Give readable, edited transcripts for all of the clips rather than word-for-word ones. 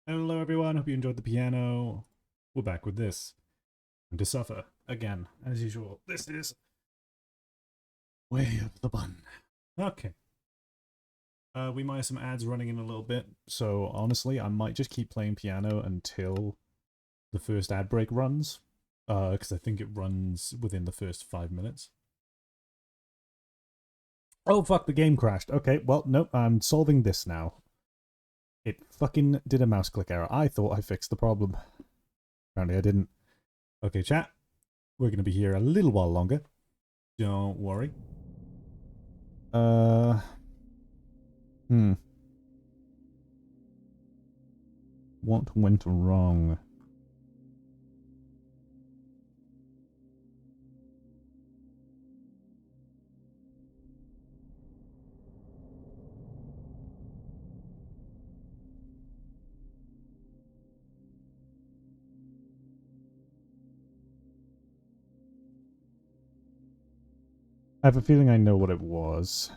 Hello everyone, hope you enjoyed the piano. We're back with this. And to suffer, again, as usual. This is way up the bun. Okay. We might have some ads running in a little bit, so honestly, I might just keep playing piano until the first ad break runs. Because I think it runs within the first 5 minutes. Oh fuck, the game crashed. Okay, well, nope, I'm solving this now. It fucking did a mouse click error. I thought I fixed the problem. Apparently I didn't. Okay, chat. We're going to be here a little while longer. Don't worry. Hmm. What went wrong? I have a feeling I know what it was.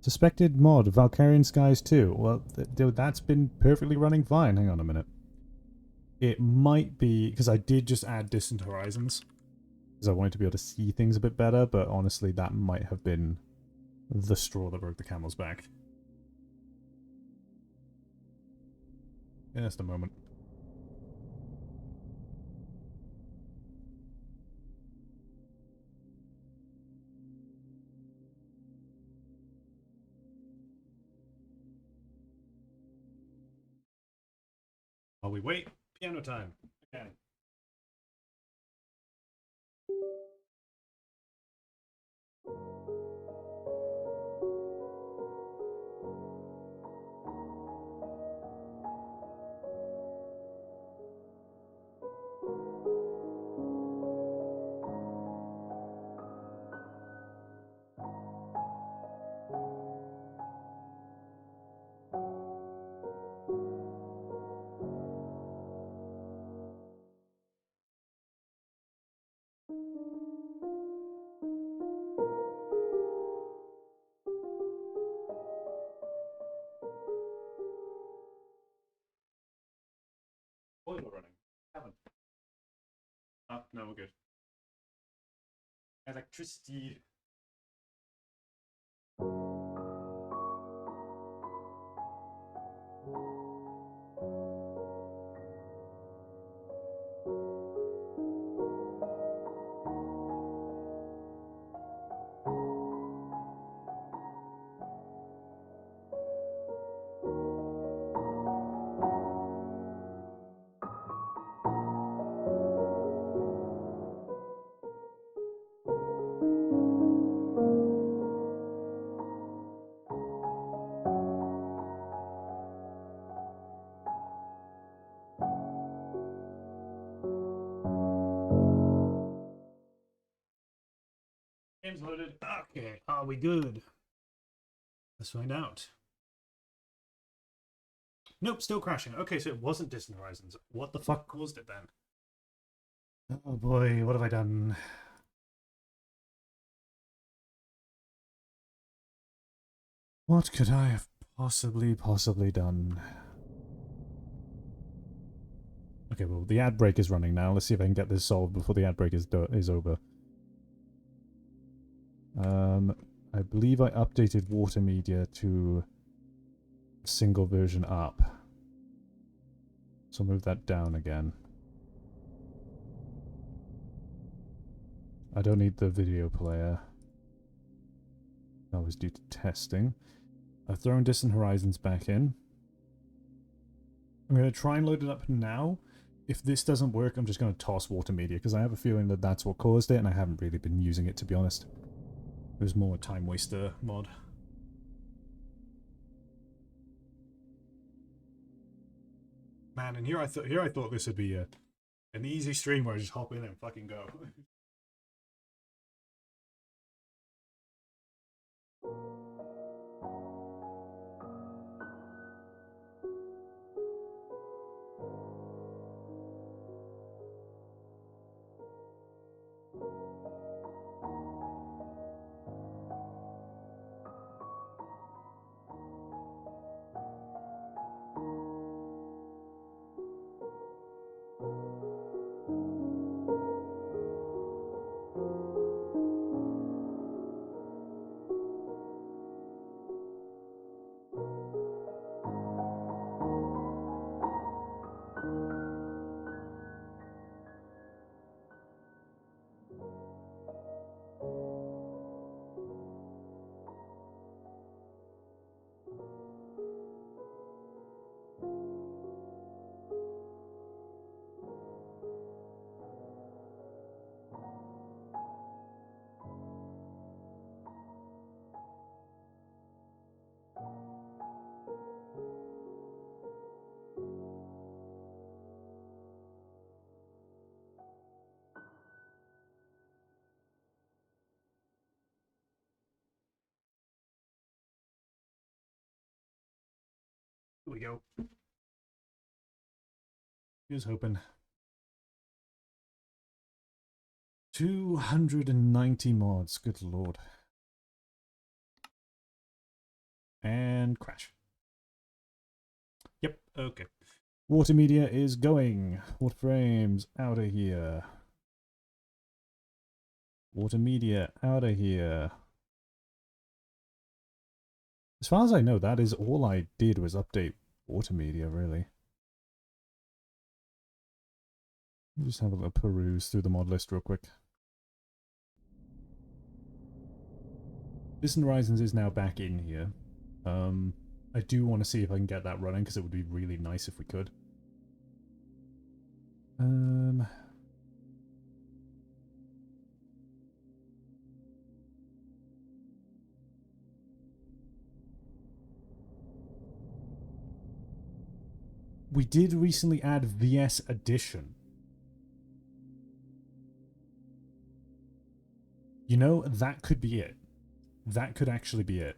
Suspected mod, Valkyrian Skies 2. Well, that's been perfectly running fine. Hang on a minute. It might be, because I did just add Distant Horizons, because I wanted to be able to see things a bit better, but honestly, that might have been the straw that broke the camel's back. Just a moment. While we wait, piano time. Okay. Boiler running. Haven't. Oh, no, we're good. Electricity. Game's loaded. Okay, are we good? Let's find out. Nope, still crashing. Okay, so it wasn't Distant Horizons. What the fuck caused it then? Oh boy, what have I done? What could I have possibly done? Okay, well, the ad break is running now. Let's see if I can get this solved before the ad break is over. I believe I updated water media to single version up. So I'll move that down again. I don't need the video player. That was due to testing. I've thrown Distant Horizons back in. I'm going to try and load it up now. If this doesn't work, I'm just going to toss water media, because I have a feeling that that's what caused it, and I haven't really been using it, to be honest. It was more a time waster mod. Man, and here I thought this would be an easy stream where I just hop in and fucking go. Here we go. Here's hoping. 290 mods, good lord. And crash. Yep, okay. Water media is going. Water frames, out of here. Water media, out of here. As far as I know, that is all I did was update water media, really. Just have a little peruse through the mod list real quick. Distant Horizons is now back in here. I do want to see if I can get that running, because it would be really nice if we could. We did recently add VS Edition. You know, that could be it. That could actually be it.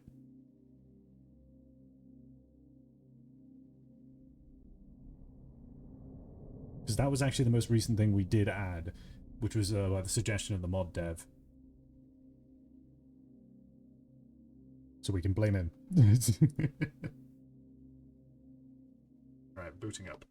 Because that was actually the most recent thing we did add, which was by the suggestion of the mod dev. So we can blame him. Alright, booting up.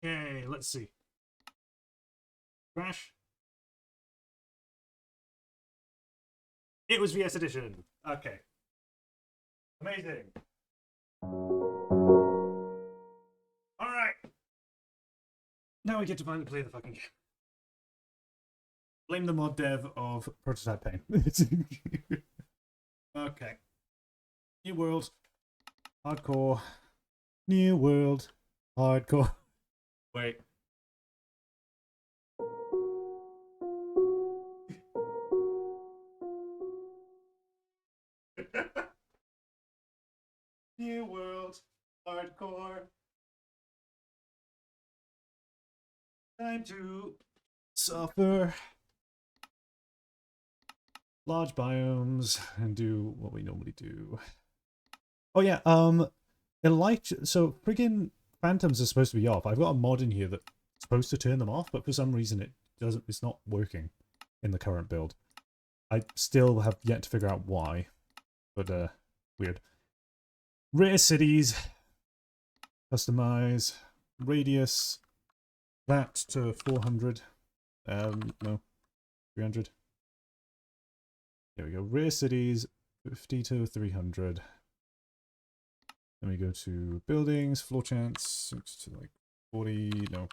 Okay, let's see. Crash. It was VS Edition. Okay. Amazing. Alright. Now we get to finally play the fucking game. Blame the mod dev of Prototype Pain. Okay. New world. Hardcore. New world. Hardcore. Wait. New world. Hardcore. Time to suffer. Large biomes and do what we normally do. Oh yeah, so friggin' phantoms are supposed to be off. I've got a mod in here that's supposed to turn them off, but for some reason it's not working in the current build. I still have yet to figure out why, but weird. Rare cities, customize, radius, that to 400, no, 300. There we go, rare cities, 50 to 300. Then we go to buildings, floor chance, to like 40, no,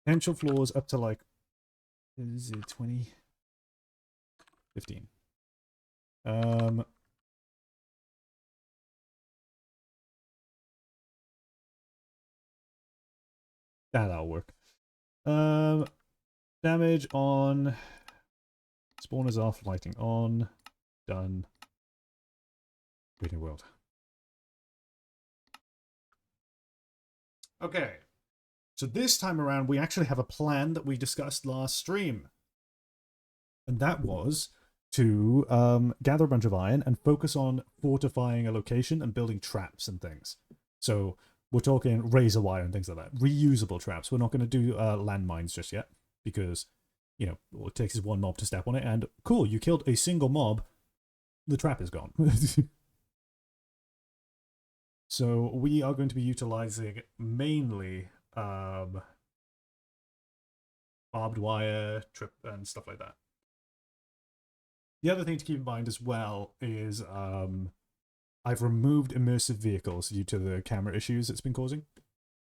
potential floors up to like, is it 20? 15. That'll work. Damage on. Spawners off, lighting on. Done. Reading world. Okay. So this time around, we actually have a plan that we discussed last stream. And that was to gather a bunch of iron and focus on fortifying a location and building traps and things. So we're talking razor wire and things like that. Reusable traps. We're not going to do landmines just yet because, you know, all it takes is one mob to step on it and cool, you killed a single mob. The trap is gone. So we are going to be utilizing mainly barbed wire, trip, and stuff like that. The other thing to keep in mind as well is I've removed immersive vehicles due to the camera issues it's been causing.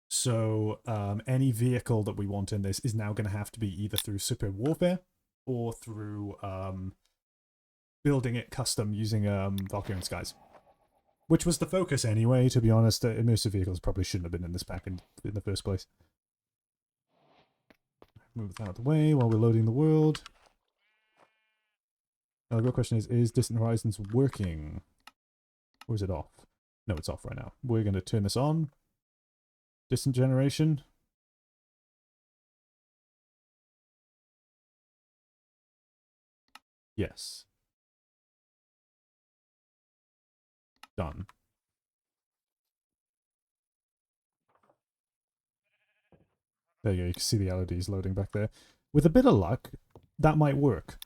So any vehicle that we want in this is now going to have to be either through Super Warfare or through building it custom using Valkyrian Skies. Which was the focus anyway, to be honest. Immersive vehicles probably shouldn't have been in this pack in the first place. Move that out of the way while we're loading the world. Now the real question is Distant Horizons working? Or is it off? No, it's off right now. We're going to turn this on. Distant generation. Yes. Done. There you go, you can see the LEDs loading back there. With a bit of luck, that might work.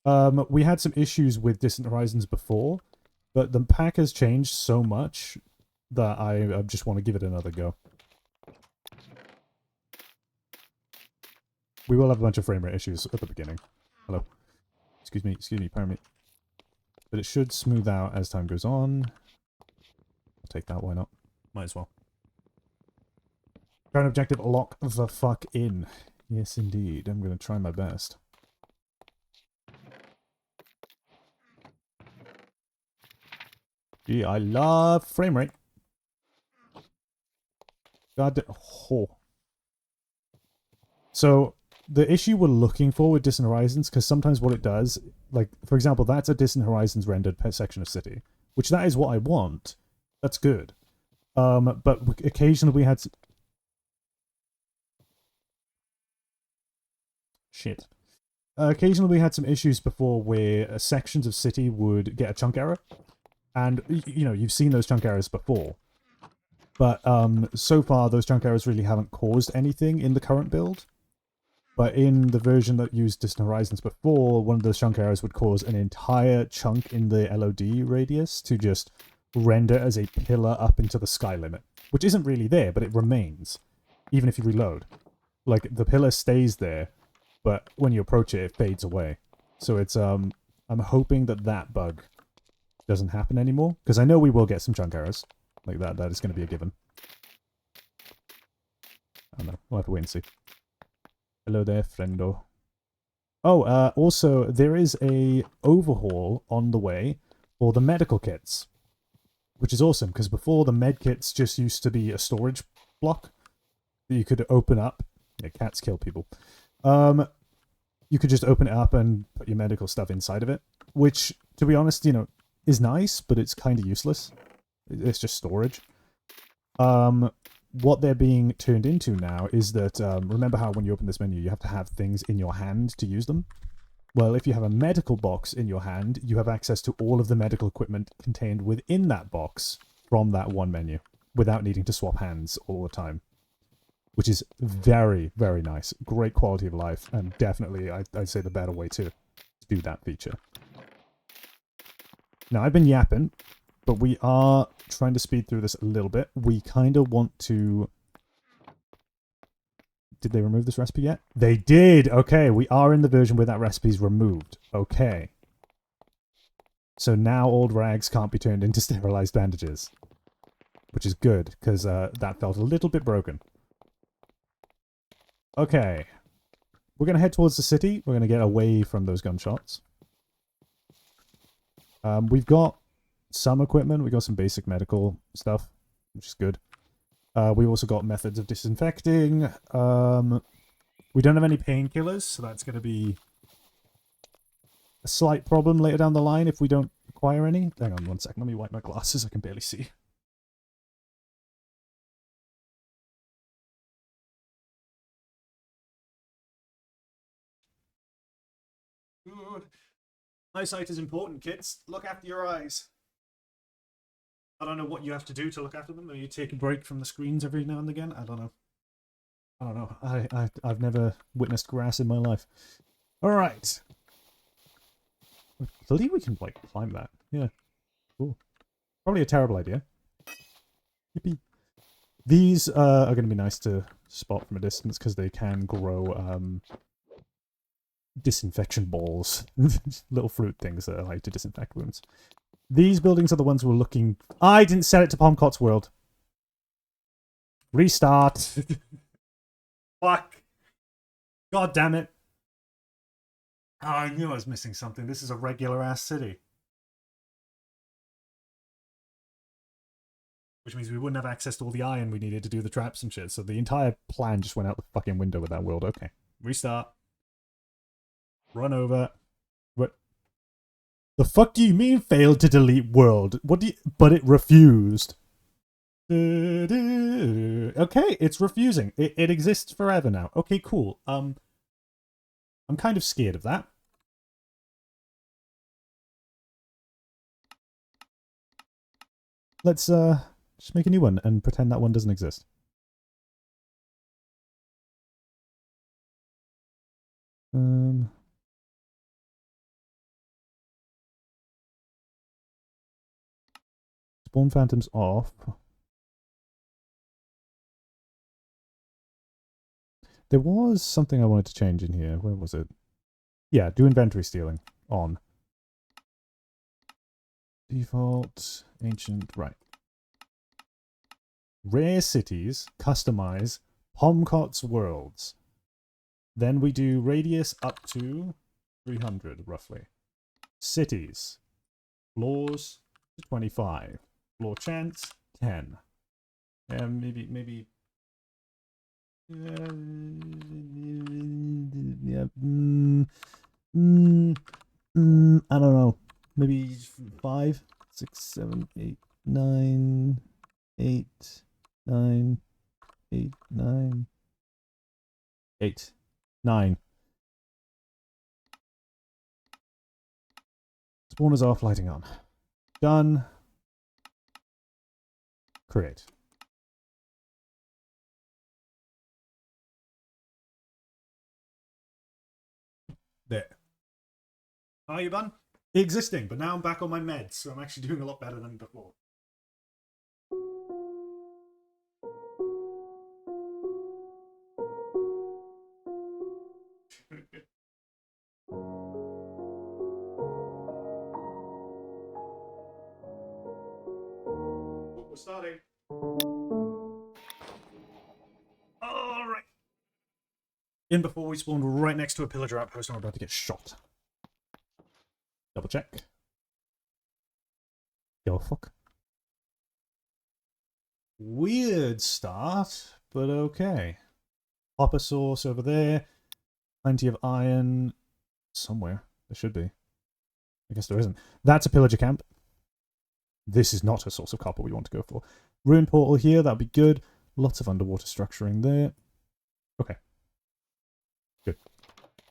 We had some issues with Distant Horizons before, but the pack has changed so much that I just want to give it another go. We will have a bunch of frame rate issues at the beginning. Hello. Excuse me, pardon me. But it should smooth out as time goes on. I'll take that, why not? Might as well. Current objective, lock the fuck in. Yes, indeed. I'm going to try my best. Gee, I love frame rate. God, oh. So, the issue we're looking for with Distant Horizons, because sometimes what it does, like, for example, that's a Distant Horizons rendered section of city, which that is what I want. That's good. But occasionally we had... Shit. Occasionally we had some issues before where sections of city would get a chunk error. And, you know, you've seen those chunk errors before. But so far, those chunk errors really haven't caused anything in the current build. But in the version that used Distant Horizons before, one of those chunk errors would cause an entire chunk in the LOD radius to just render as a pillar up into the sky limit. Which isn't really there, but it remains. Even if you reload. Like, the pillar stays there, but when you approach it, it fades away. So it's, I'm hoping that that bug doesn't happen anymore. Because I know we will get some chunk errors. Like that is going to be a given. I don't know. We'll have to wait and see. Hello there, friendo. Oh, also, there is a overhaul on the way for the medical kits. Which is awesome, because before the med kits just used to be a storage block that you could open up. Yeah, cats kill people. You could just open it up and put your medical stuff inside of it. Which, to be honest, you know, is nice, but it's kind of useless. It's just storage. What they're being turned into now is that, remember how when you open this menu, you have to have things in your hand to use them? Well, if you have a medical box in your hand, you have access to all of the medical equipment contained within that box from that one menu, without needing to swap hands all the time. Which is very, very nice. Great quality of life, and definitely, I'd say the better way to do that feature. Now, I've been yapping, but we are trying to speed through this a little bit. We kind of want to... Did they remove this recipe yet? They did! Okay, we are in the version where that recipe's removed. Okay. So now old rags can't be turned into sterilized bandages. Which is good, because that felt a little bit broken. Okay. We're going to head towards the city. We're going to get away from those gunshots. We've got some equipment. We've got some basic medical stuff, which is good. We also got methods of disinfecting. We don't have any painkillers, so that's going to be a slight problem later down the line if we don't acquire any. Hang on 1 second. Let me wipe my glasses. I can barely see. Good. Eyesight is important, kids. Look after your eyes. I don't know what you have to do to look after them. Maybe you take a break from the screens every now and again. I don't know. I don't know. I've never witnessed grass in my life. All right. I believe we can like climb that. Yeah. Cool. Probably a terrible idea. Yippee. These are going to be nice to spot from a distance because they can grow disinfection balls. Little fruit things that are like to disinfect wounds. These buildings are the ones we're looking... I didn't set it to Palmcott's World. Restart. Fuck. God damn it. Oh, I knew I was missing something. This is a regular-ass city. Which means we wouldn't have access to all the iron we needed to do the traps and shit. So the entire plan just went out the fucking window with that world. Okay. Restart. Run over. What? The fuck do you mean failed to delete world? What do you... But it refused. Okay, it's refusing. It exists forever now. Okay, cool. I'm kind of scared of that. Let's just make a new one and pretend that one doesn't exist. Spawn phantoms off. There was something I wanted to change in here. Where was it? Yeah, do inventory stealing. On. Default. Ancient. Right. Rare cities. Customize. Palmcott's Worlds. Then we do radius up to 300, roughly. Cities. Floors, 25. Floor chance, 10. Maybe... Yeah, I don't know. Maybe 5, 6, 7, 8, 9, 8, 9, 8, 9, 8, 9. Spawners off, lighting on. Done. Create. There. How are you, bun? Existing, but now I'm back on my meds, so I'm actually doing a lot better than before. We're starting. Alright. In before we spawned right next to a pillager outpost and we're about to get shot. Double check. Yo, fuck. Weird start, but okay. Hopper source over there. Plenty of iron. Somewhere. There should be. I guess there isn't. That's a pillager camp. This is not a source of copper we want to go for. Ruin portal here, that'd be good. Lots of underwater structuring there. Okay. Good.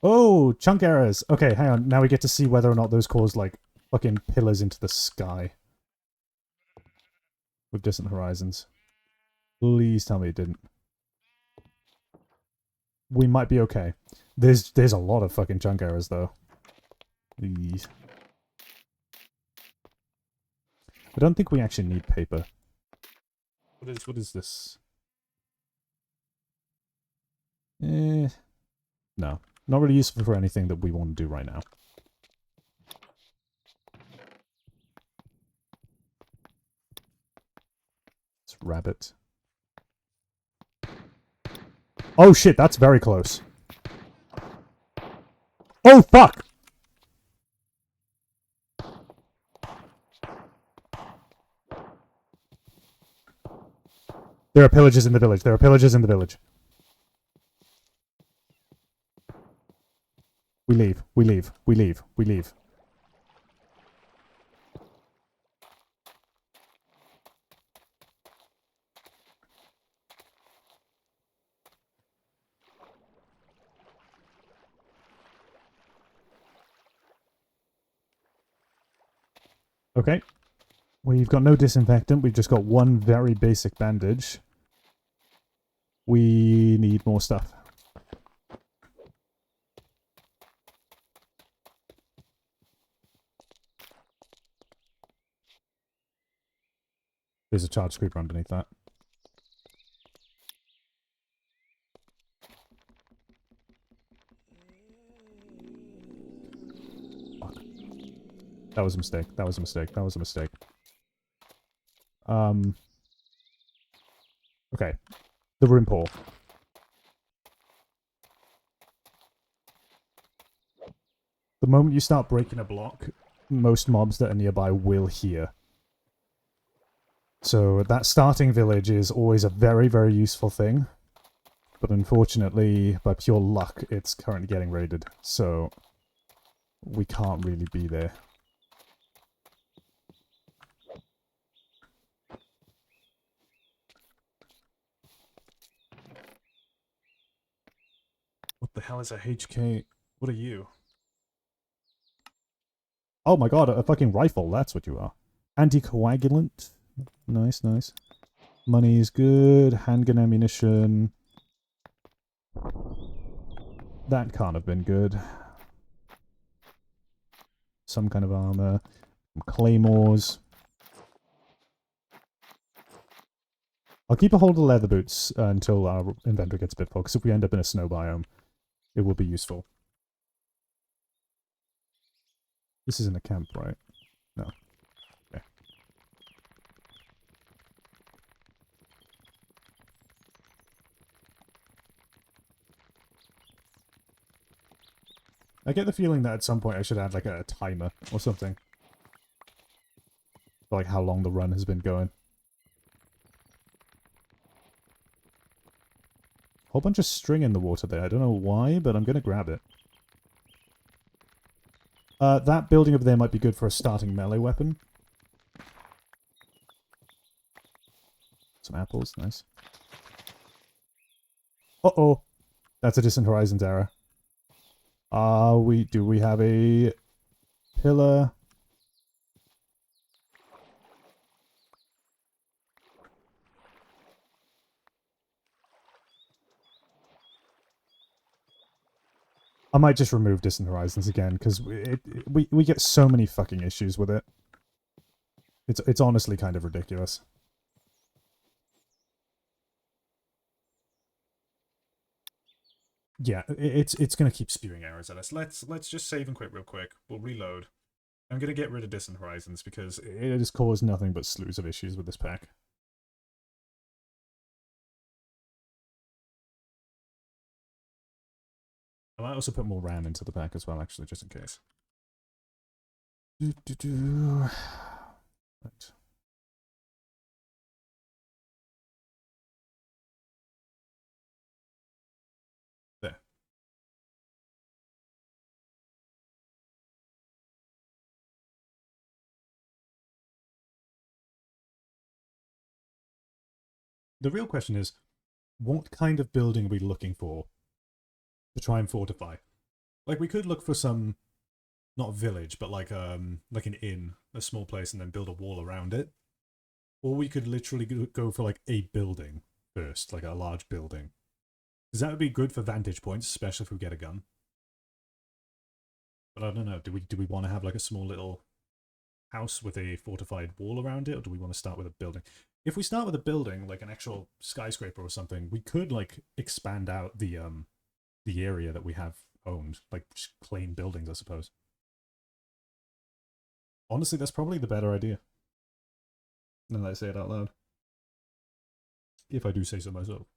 Oh, chunk errors. Okay, hang on. Now we get to see whether or not those caused, like, fucking pillars into the sky. With distant horizons. Please tell me it didn't. We might be okay. There's a lot of fucking chunk errors, though. Please. I don't think we actually need paper. What is this? No. Not really useful for anything that we want to do right now. It's rabbit. Oh shit, that's very close. Oh fuck! There are pillagers in the village. There are pillagers in the village. We leave. We leave. We leave. We leave. Okay. We've got no disinfectant. We've just got one very basic bandage. We need more stuff. There's a charge creeper underneath that. Fuck. That was a mistake. That was a mistake. That was a mistake. Okay. The room pool. The moment you start breaking a block, most mobs that are nearby will hear. So that starting village is always a very, very useful thing. But unfortunately, by pure luck, it's currently getting raided. So we can't really be there. What the hell is a HK? What are you? Oh my god, a fucking rifle. That's what you are. Anticoagulant. Nice, nice. Money is good. Handgun ammunition. That can't have been good. Some kind of armor. Some claymores. I'll keep a hold of the leather boots until our inventory gets a bit full, because if we end up in a snow biome, it will be useful. This isn't a camp, right? No. Okay. I get the feeling that at some point I should add like a timer or something. For like how long the run has been going. Whole bunch of string in the water there. I don't know why, but I'm gonna grab it. That building over there might be good for a starting melee weapon. Some apples, nice. Uh-oh. That's a Distant Horizons error. Do we have a pillar? I might just remove Distant Horizons again, because we get so many fucking issues with it. It's honestly kind of ridiculous. Yeah, it's gonna keep spewing errors at us. Let's just save and quit real quick. We'll reload. I'm gonna get rid of Distant Horizons because it has caused nothing but slews of issues with this pack. I might also put more RAM into the pack as well, actually, just in case. Right. There. The real question is, what kind of building are we looking for to try and fortify? Like, we could look for some, not a village, but like an inn, a small place, and then build a wall around it. Or we could literally go for like a building first, like a large building. Because that would be good for vantage points, especially if we get a gun. But I don't know, do we want to have like a small little house with a fortified wall around it, or do we want to start with a building? If we start with a building, like an actual skyscraper or something, we could like expand out the area that we have owned, like just claim buildings, I suppose. Honestly, that's probably the better idea. Now that I say it out loud. If I do say so myself.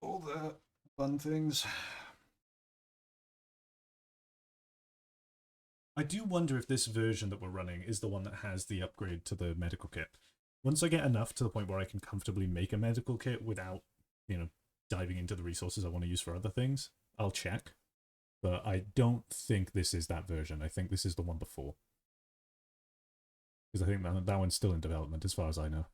All the fun things. I do wonder if this version that we're running is the one that has the upgrade to the medical kit. Once I get enough to the point where I can comfortably make a medical kit without, you know, diving into the resources I want to use for other things, I'll check. But I don't think this is that version. I think this is the one before. Because I think that one's still in development as far as I know.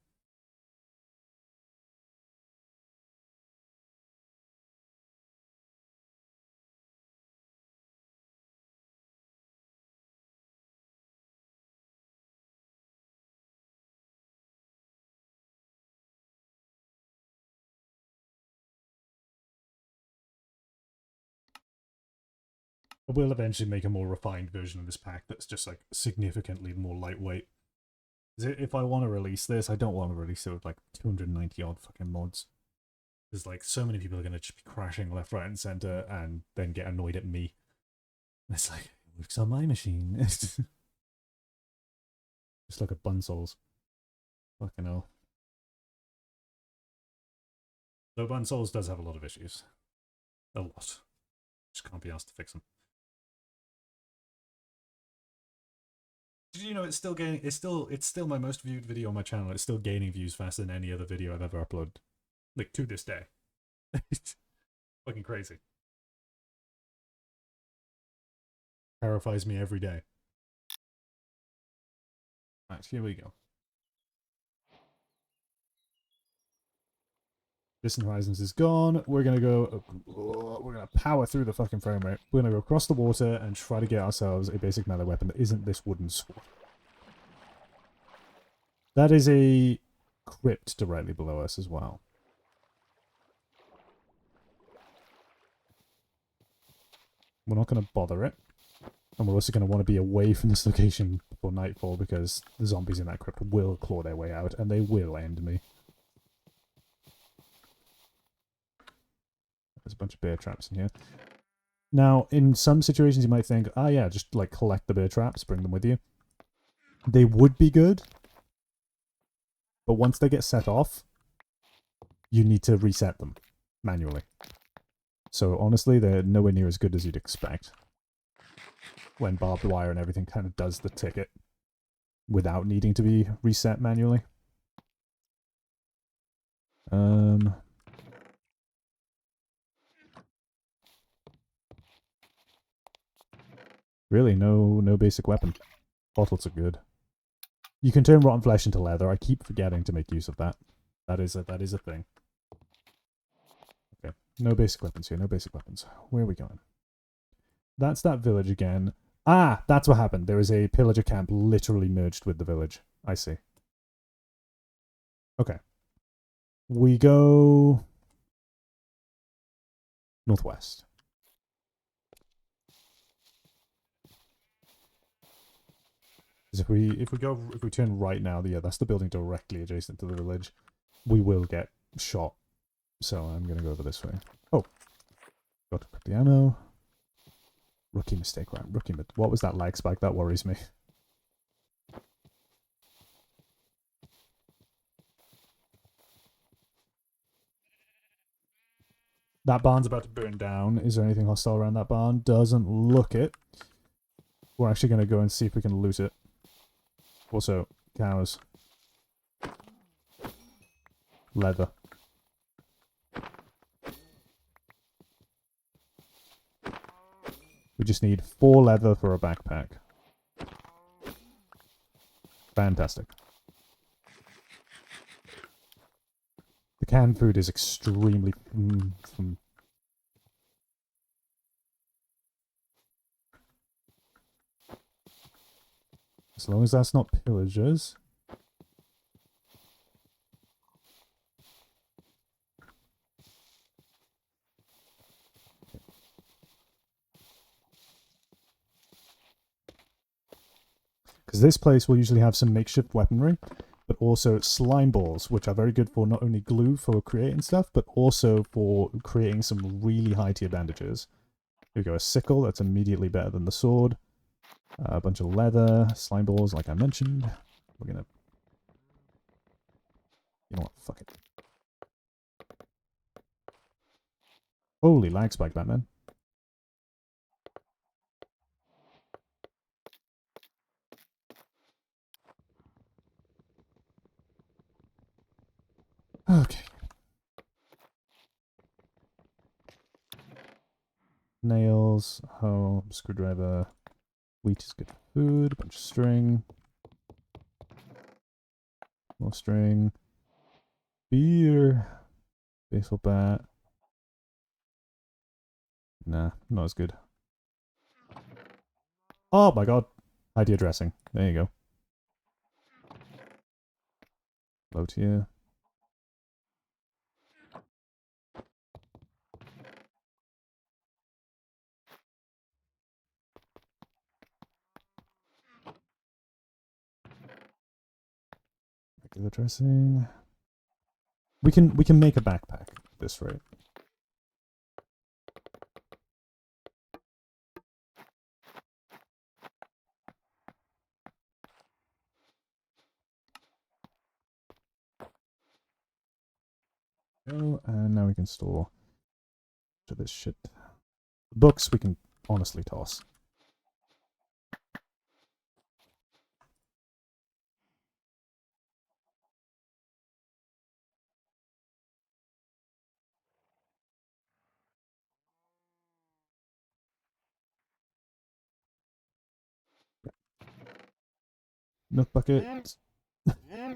I will eventually make a more refined version of this pack that's just like significantly more lightweight. If I want to release this, I don't want to release it with like 290 odd fucking mods. There's like so many people are going to just be crashing left, right, and center and then get annoyed at me. It's like, it works on my machine. Just like a Bunsols. Fucking hell. Though Bunsols does have a lot of issues. A lot. Just can't be asked to fix them. Did you know it's still gaining? It's still my most viewed video on my channel. It's still gaining views faster than any other video I've ever uploaded, like to this day. It's fucking crazy. Terrifies me every day. Right, here we go. Distant Horizons is gone. We're gonna go. We're gonna power through the fucking frame rate. We're gonna go across the water and try to get ourselves a basic melee weapon that isn't this wooden sword. That is a crypt directly below us as well. We're not going to bother it. And we're also going to want to be away from this location before nightfall because the zombies in that crypt will claw their way out and they will end me. There's a bunch of bear traps in here. Now, in some situations you might think, oh yeah, just like collect the bear traps, bring them with you. They would be good. But once they get set off, you need to reset them manually. So honestly, they're nowhere near as good as you'd expect. When barbed wire and everything kind of does the ticket without needing to be reset manually. Really, no basic weapon. Bottles are good. You can turn rotten flesh into leather. I keep forgetting to make use of that. That is a thing. Okay, no basic weapons here. No basic weapons. Where are we going? That's that village again. Ah, that's what happened. There is a pillager camp literally merged with the village. I see. Okay. We go northwest. If we turn right now, yeah, that's the building directly adjacent to the village. We will get shot. So I'm gonna go over this way. Oh, got to put the ammo. Rookie mistake, right? What was that lag spike? That worries me. That barn's about to burn down. Is there anything hostile around that barn? Doesn't look it. We're actually going to go and see if we can loot it. Also, cows. Leather. We just need 4 leather for a backpack. Fantastic. The canned food is extremely... As long as that's not pillagers. Because this place will usually have some makeshift weaponry, but also slime balls, which are very good for not only glue for creating stuff, but also for creating some really high tier bandages. Here we go, a sickle, that's immediately better than the sword. A bunch of leather, slime balls, like I mentioned. We're gonna... You know what, fuck it. Holy lag spike, Batman. Okay. Nails, hoe, screwdriver. Wheat is good for food. A bunch of string. More string. Beer. Baseball bat. Nah, not as good. Oh my god. Idea dressing. There you go. Low tier. Regular dressing. We can make a backpack at this rate. Go, and now we can store to this shit. The books we can honestly toss. Milk bucket.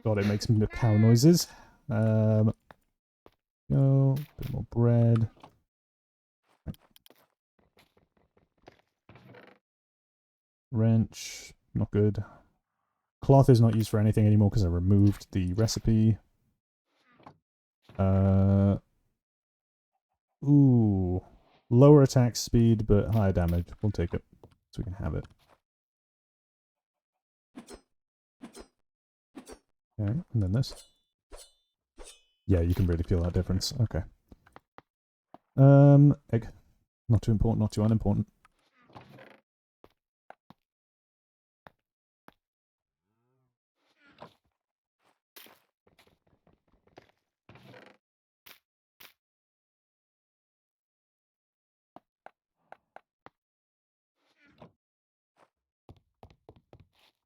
God, it makes cow noises. Go. Bit more bread. Wrench. Not good. Cloth is not used for anything anymore because I removed the recipe. Ooh. Lower attack speed, but higher damage. We'll take it. So we can have it. Okay, and then this. Yeah, you can really feel that difference. Okay. Egg. Not too important, not too unimportant.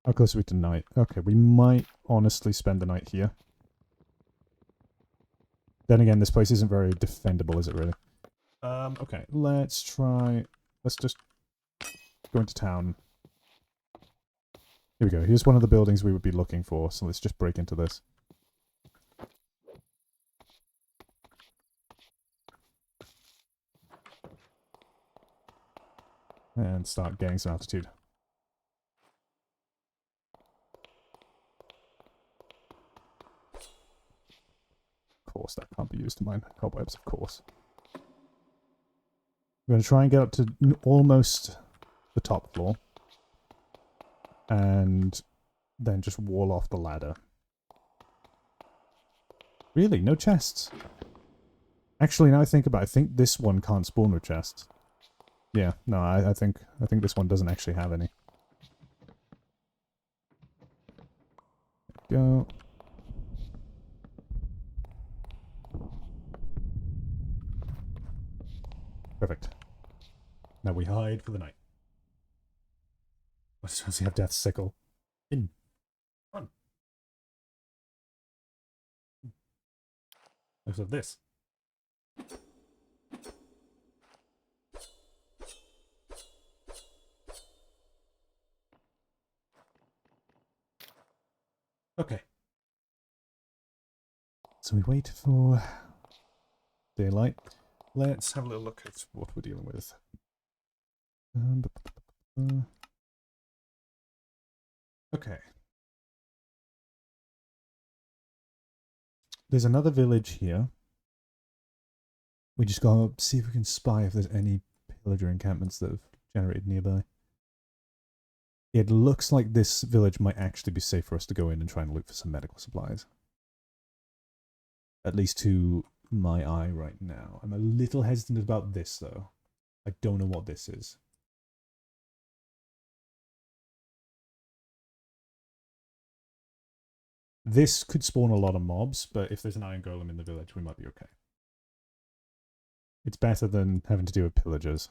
How close are we to night? Okay, we might honestly spend the night here. Then again, this place isn't very defendable, is it really? Okay, let's try... Let's just go into town. Here we go. Here's one of the buildings we would be looking for, so let's just break into this. And start getting some altitude. Of course, that can't be used to mine cobwebs, of course. I'm going to try and get up to almost the top floor. And then just wall off the ladder. Really? No chests? Actually, now I think about it, I think this one can't spawn with chests. Yeah, no, I think this one doesn't actually have any. Go. Perfect. Now we hide for the night. What does he have? Death's sickle. In. Run. Look at this. Okay. So we wait for daylight. Let's have a little look at what we're dealing with. Okay. There's another village here. We just gotta see if we can spy if there's any pillager encampments that have generated nearby. It looks like this village might actually be safe for us to go in and try and look for some medical supplies. At least to my eye right now. I'm a little hesitant about this, though. I don't know what this is. This could spawn a lot of mobs, but if there's an iron golem in the village, we might be okay. It's better than having to deal with pillagers.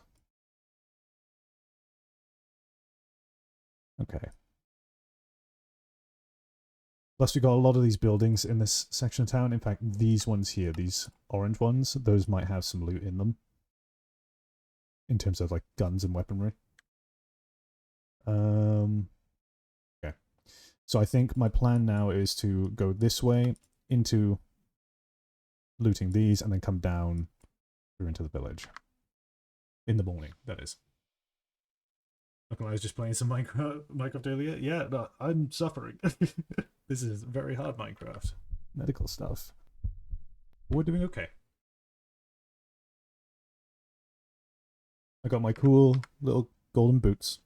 Okay. Plus, we got a lot of these buildings in this section of town. In fact, these ones here, these orange ones, those might have some loot in them. In terms of, like, guns and weaponry. Okay. So I think my plan now is to go this way into looting these and then come down through into the village. In the morning, that is. Okay, I was just playing some Minecraft earlier. Yeah, no, I'm suffering. This is very hard Minecraft. Medical stuff. We're doing okay. I got my cool little golden boots.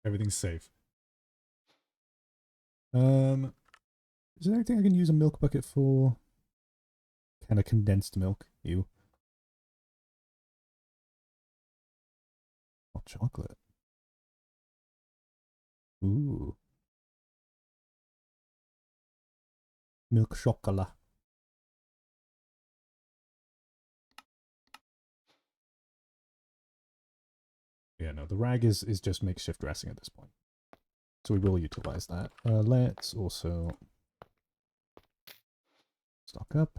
Everything's safe. Is there anything I can use a milk bucket for? Kind of condensed milk. Ew. Hot chocolate. Ooh. Milk chocolate. Yeah, no, the rag is just makeshift dressing at this point. So we will utilize that. Let's also stock up.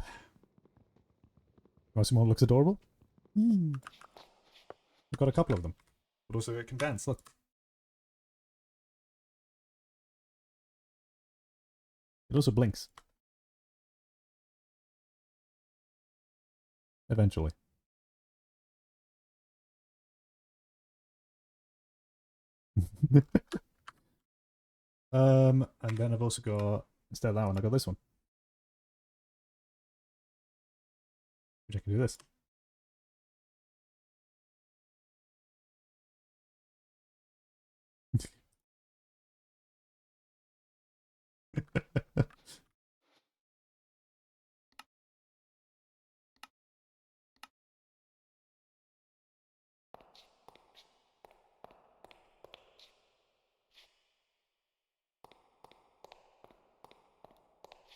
Want to see one looks adorable? We've got a couple of them. But also it can dance, look. It also blinks. Eventually. And then I've also got, instead of that one, I got this one. Which I can do this.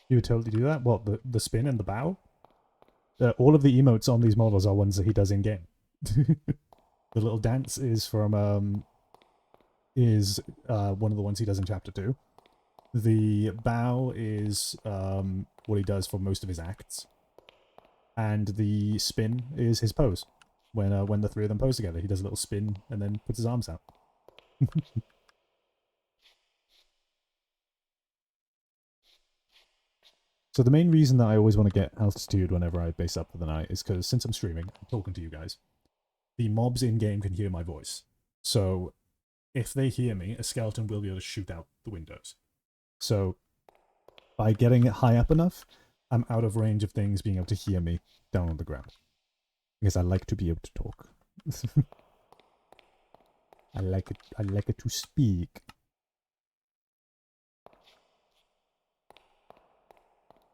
You would totally do that? What, the spin and the bow? All of the emotes on these models are ones that he does in game. The little dance is from one of the ones he does in chapter 2. The bow is what he does for most of his acts, and the spin is his pose. When the three of them pose together, he does a little spin and then puts his arms out. So the main reason that I always want to get altitude whenever I base up for the night is because since I'm streaming, I'm talking to you guys, the mobs in-game can hear my voice. So if they hear me, a skeleton will be able to shoot out the windows. So by getting it high up enough, I'm out of range of things being able to hear me down on the ground. Because I like to be able to talk. I like it to speak.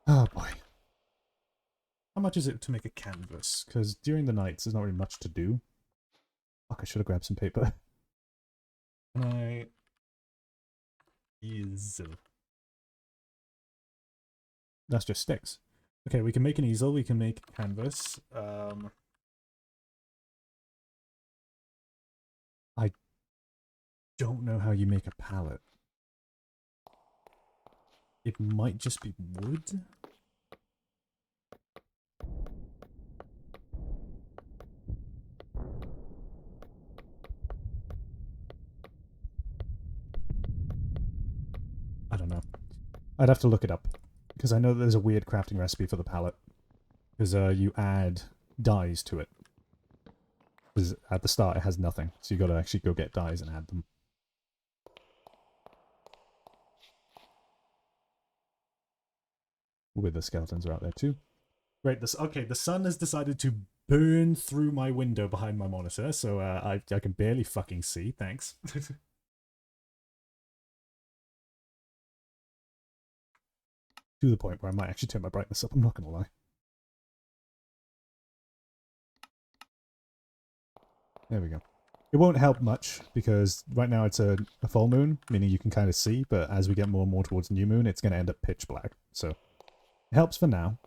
Oh boy. How much is it to make a canvas? Because during the nights there's not really much to do. Fuck, I should have grabbed some paper. Can I... Easel. That's just sticks. Okay, we can make an easel, we can make canvas. I don't know how you make a pallet. It might just be wood? I don't know. I'd have to look it up. Because I know there's a weird crafting recipe for the pallet. Because you add dyes to it. Because at the start it has nothing. So you got to actually go get dyes and add them. With the skeletons are out there too. Great. Okay, the sun has decided to burn through my window behind my monitor. So I can barely fucking see. Thanks. To the point where I might actually turn my brightness up, I'm not going to lie. There we go. It won't help much, because right now it's a full moon, meaning you can kind of see, but as we get more and more towards new moon, it's going to end up pitch black. So, it helps for now.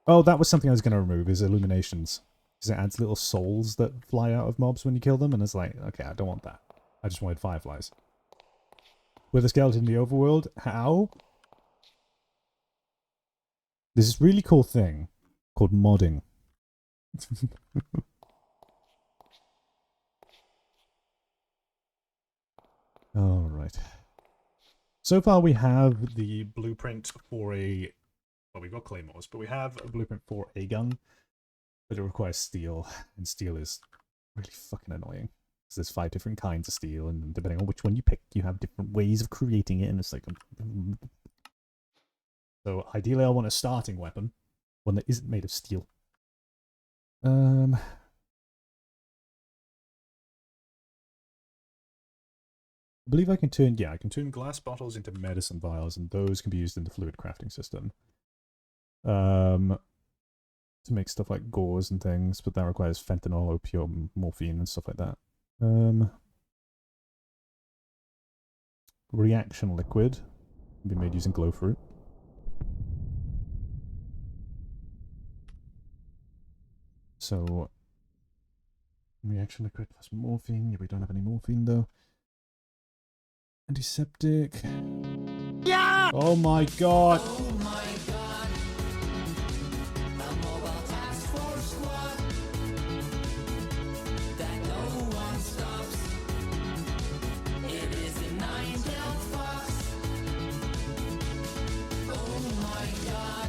Oh, that was something I was going to remove, is illuminations. Because it adds little souls that fly out of mobs when you kill them, and it's like, okay, I don't want that. I just wanted fireflies. with a skeleton in the overworld. How? There's this really cool thing called modding. Alright. So far we have the blueprint for a... Well, we've got claymores, but we have a blueprint for a gun. But it requires steel, and steel is really fucking annoying. Because there's 5 different kinds of steel, and depending on which one you pick, you have different ways of creating it, and it's like... So ideally I want a starting weapon, one that isn't made of steel. I believe I can turn, yeah, I can turn glass bottles into medicine vials, and those can be used in the fluid crafting system. To make stuff like gauze and things, but that requires fentanyl, opium, morphine, and stuff like that. Reaction liquid can be made using glow fruit. So, reaction liquid plus morphine. Yeah, we don't have any morphine though. Antiseptic. Yeah! Oh my god! Oh my god! A mobile task force squad that no one stops. It is the nine-tailed fox. Oh my god!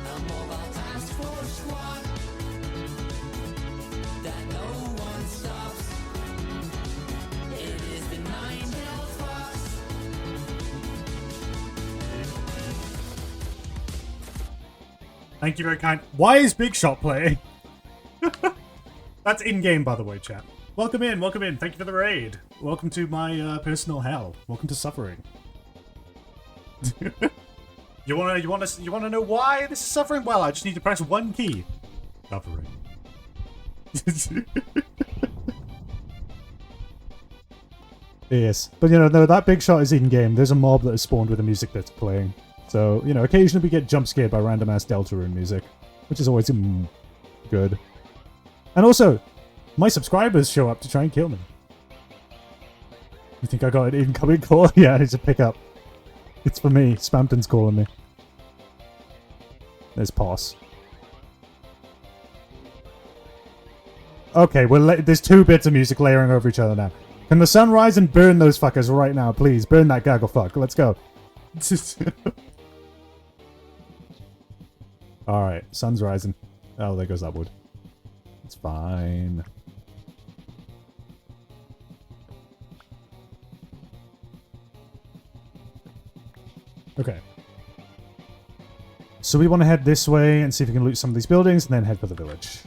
A mobile task force squad that no one stops. It is the nine-tailed fox. Thank you very kind. Why is Big Shot playing? That's in-game, by the way, chat. Welcome in, welcome in. Thank you for the raid. Welcome to my personal hell. Welcome to suffering. You wanna know why this is suffering? Well, I just need to press one key. Suffering. Yes, but you know, no, that Big Shot is in-game. There's a mob that is spawned with the music that's playing. So, you know, occasionally we get jump scared by random ass Deltarune music, which is always good. And also, my subscribers show up to try and kill me. You think I got an incoming call? Yeah, it's a pickup. It's for me. Spampton's calling me. There's Poss. Okay, well, there's 2 bits of music layering over each other now. Can the sun rise and burn those fuckers right now, please? Burn that gaggle fuck. Let's go. Alright, sun's rising. Oh, there goes that wood. It's fine. Okay. So we want to head this way and see if we can loot some of these buildings and then head for the village.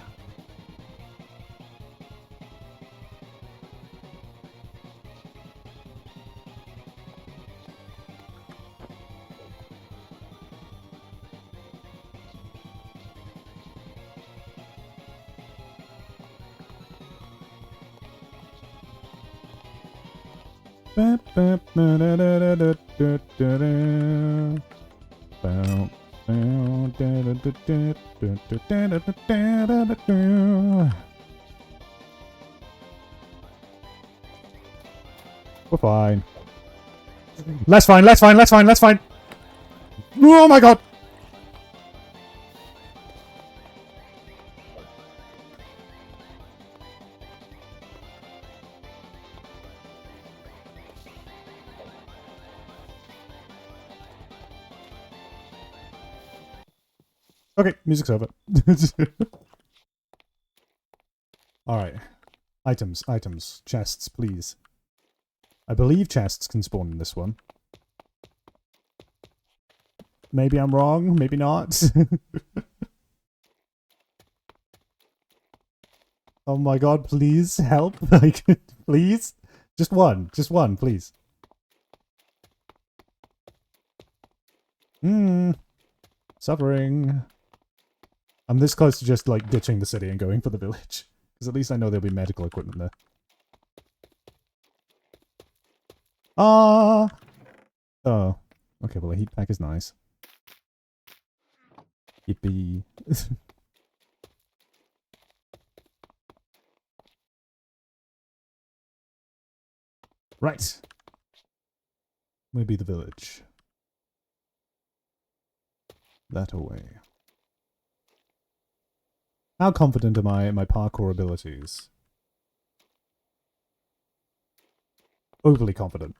We're fine. That's fine, that's fine, that's fine, that's fine. Oh my god! Okay, music's over. Alright. Items, items. Chests, please. I believe chests can spawn in this one. Maybe I'm wrong, maybe not. Oh my god, please help. Like, please? Just one, please. Suffering. I'm this close to just, like, ditching the city and going for the village. Because at least I know there'll be medical equipment there. Ah! Oh. Okay, well, a heat pack is nice. Yippee. Right. Maybe the village. That away. How confident am I in my parkour abilities? Overly confident.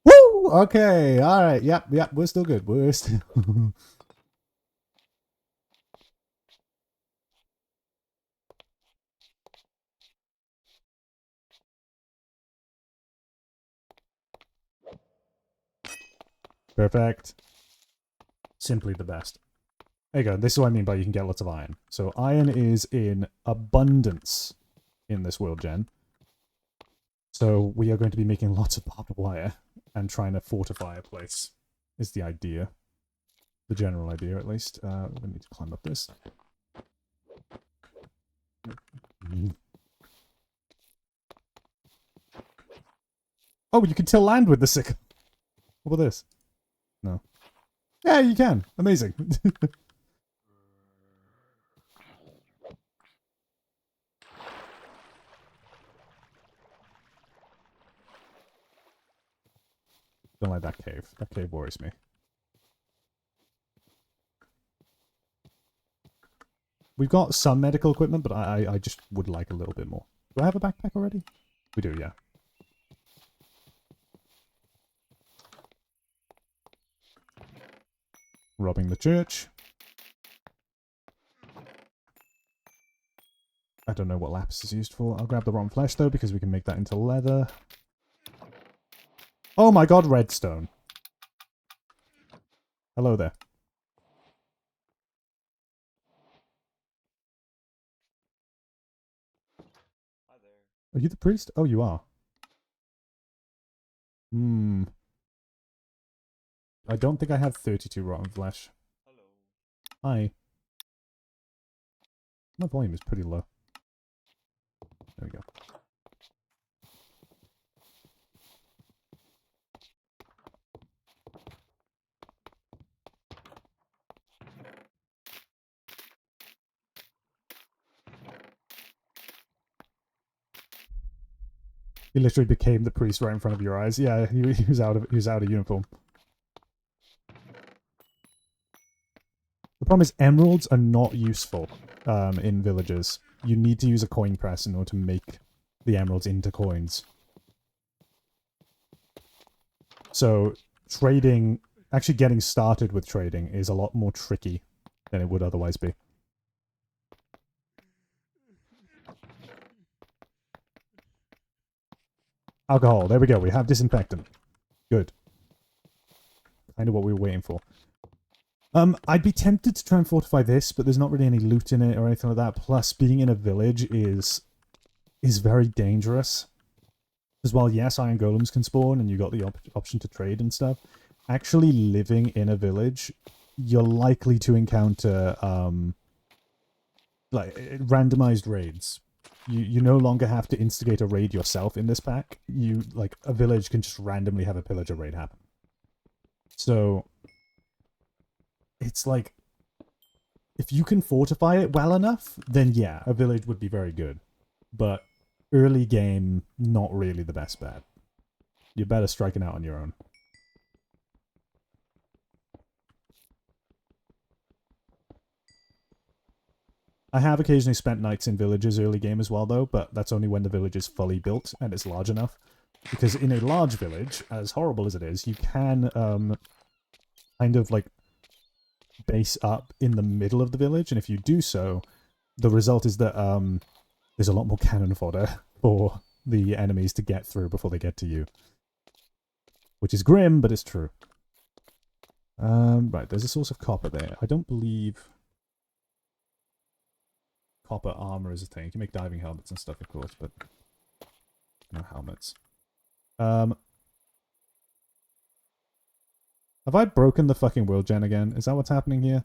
Woo! Okay, alright, yep, we're still good. We're still... Perfect. Simply the best. There you go. This is what I mean by you can get lots of iron. So iron is in abundance in this world gen. So we are going to be making lots of barbed wire and trying to fortify a place is the idea. The general idea, at least. We need to climb up this. Oh, you can till land with the sickle. What about this? No. Yeah, you can. Amazing. Don't like that cave. That cave worries me. We've got some medical equipment, but I just would like a little bit more. Do I have a backpack already? We do, yeah. Robbing the church. I don't know what lapis is used for. I'll grab the rotten flesh, though, because we can make that into leather. Oh my god, redstone. Hello there. Hi there. Are you the priest? Oh, you are. Hmm. I don't think I have 32 rotten flesh. Hello. Hi. My volume is pretty low. There we go. He literally became the priest right in front of your eyes. Yeah, he was out of uniform. The problem is emeralds are not useful in villages. You need to use a coin press in order to make the emeralds into coins. So trading, actually getting started with trading is a lot more tricky than it would otherwise be. Alcohol, there we go, we have disinfectant. Good. Kind of what we were waiting for. I'd be tempted to try and fortify this, but there's not really any loot in it or anything like that. Plus, being in a village is very dangerous. As well, yes, iron golems can spawn, and you got the option to trade and stuff. Actually living in a village, you're likely to encounter like randomized raids. You no longer have to instigate a raid yourself in this pack. Like a village can just randomly have a pillager raid happen. So it's like if you can fortify it well enough, then yeah, a village would be very good. But early game, not really the best bet. You're better striking out on your own. I have occasionally spent nights in villages early game as well, though, but that's only when the village is fully built and it's large enough. Because in a large village, as horrible as it is, you can kind of like base up in the middle of the village, and if you do so, the result is that there's a lot more cannon fodder for the enemies to get through before they get to you. Which is grim, but it's true. Right, there's a source of copper there. I don't believe copper armor is a thing. You can make diving helmets and stuff, of course, but no helmets. Have I broken the fucking world gen again? Is that what's happening here?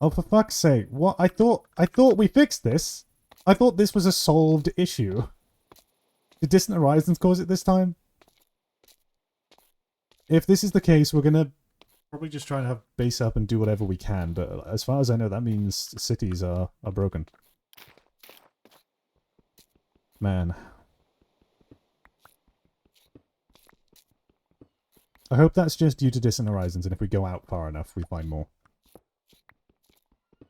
Oh, for fuck's sake. What? I thought we fixed this. I thought this was a solved issue. Did Distant Horizons cause it this time? If this is the case, we're gonna probably just try and have base up and do whatever we can, but as far as I know, that means cities are broken. Man. I hope that's just due to distant horizons, and if we go out far enough, we find more. At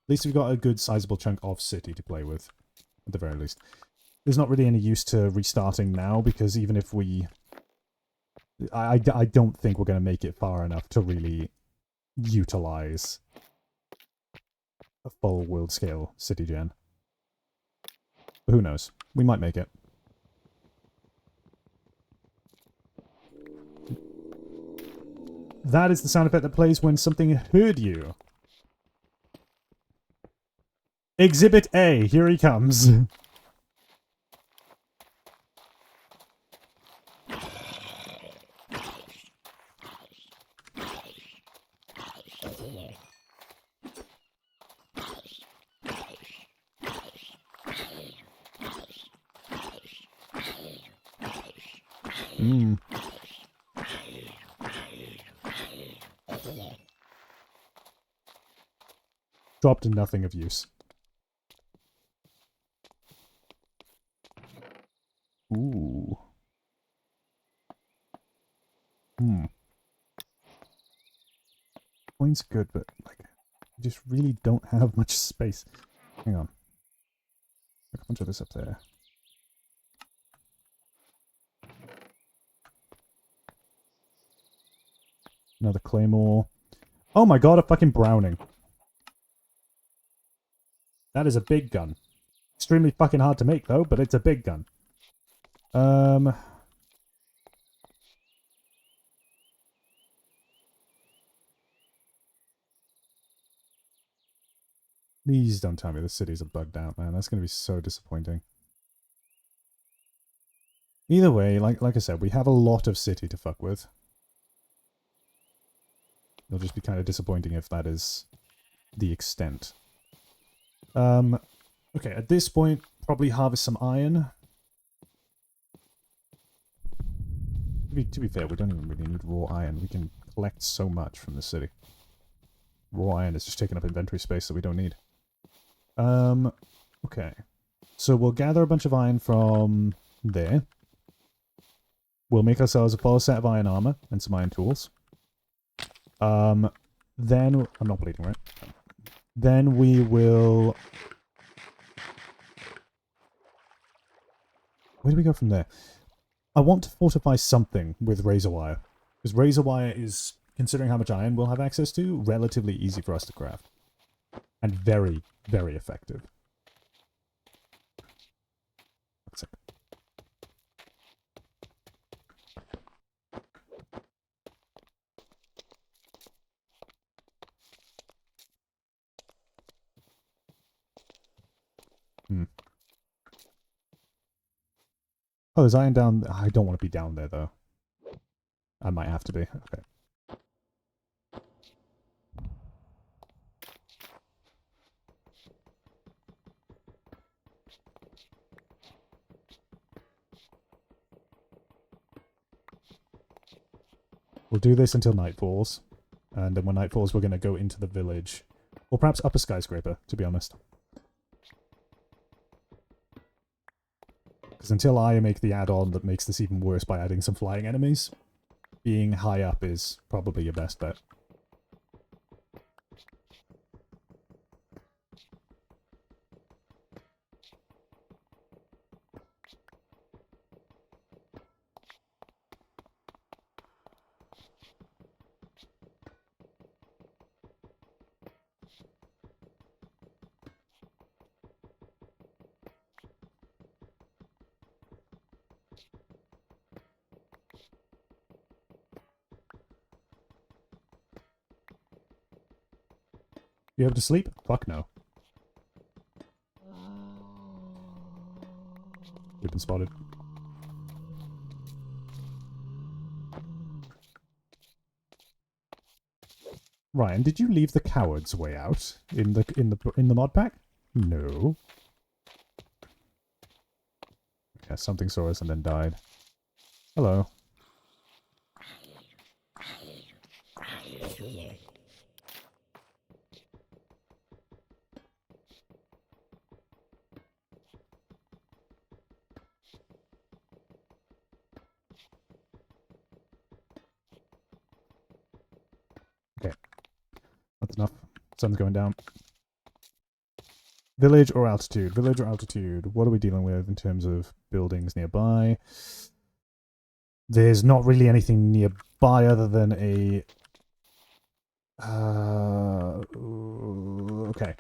least we've got a good sizable chunk of city to play with, at the very least. There's not really any use to restarting now, because even if we... I don't think we're going to make it far enough to really utilize a full world-scale city gen. But who knows? We might make it. That is the sound effect that plays when something heard you. Exhibit A, here he comes. Dropped nothing of use. Ooh. Coin's good, but like, I just really don't have much space. Hang on. A bunch of this up there. Another claymore. Oh my god, a fucking Browning. That is a big gun. Extremely fucking hard to make though, but it's a big gun. Please don't tell me the cities are bugged out, man. That's going to be so disappointing. Either way, like I said, we have a lot of city to fuck with. It'll just be kind of disappointing if that is the extent. Okay, at this point, probably harvest some iron. To be fair, we don't even really need raw iron. We can collect so much from the city. Raw iron is just taking up inventory space that we don't need. Okay. So we'll gather a bunch of iron from there. We'll make ourselves a full set of iron armor and some iron tools. Then... I'm not bleeding, right? Then we will... Where do we go from there? I want to fortify something with razor wire. Because razor wire is, considering how much iron we'll have access to, relatively easy for us to craft. And very, very effective. That's it. Oh, there's iron down... I don't want to be down there, though. I might have to be. Okay. We'll do this until night falls. And then when night falls, we're going to go into the village. Or perhaps up a skyscraper, to be honest. Because until I make the add-on that makes this even worse by adding some flying enemies, being high up is probably your best bet. You able to sleep? Fuck no. We've been spotted. Ryan, did you leave the coward's way out in the mod pack? No. Okay, something saw us and then died. Hello. enough. Sun's going down. Village or altitude? Village or altitude? What are we dealing with in terms of buildings nearby? There's not really anything nearby other than a... okay.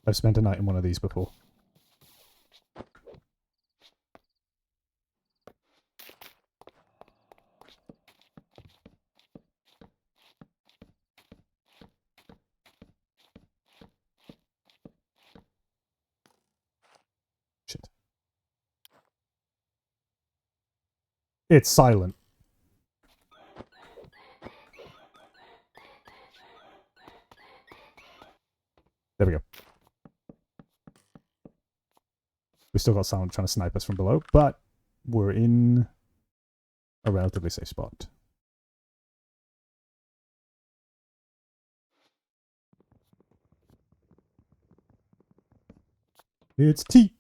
I've spent a night in one of these before. Shit. It's silent. There we go. We still got someone trying to snipe us from below, but we're in a relatively safe spot. It's tea.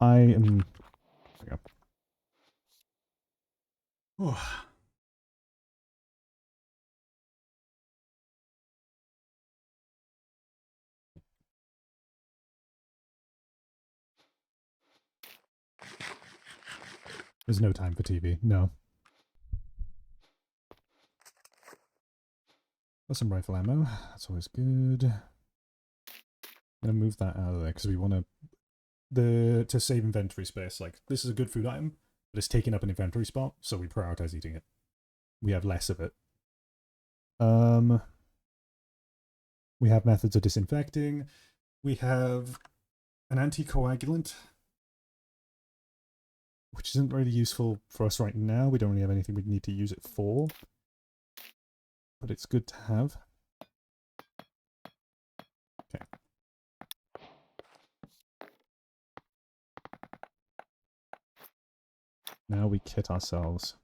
I am... There we go. There's no time for TV. No. Got some rifle ammo. That's always good. I'm gonna move that out of there because we want to save inventory space. Like, this is a good food item, but it's taking up an inventory spot, so we prioritize eating it. We have less of it. We have methods of disinfecting. We have an anticoagulant, which isn't really useful for us right now. We don't really have anything we need to use it for, but it's good to have. Okay. Now we kit ourselves.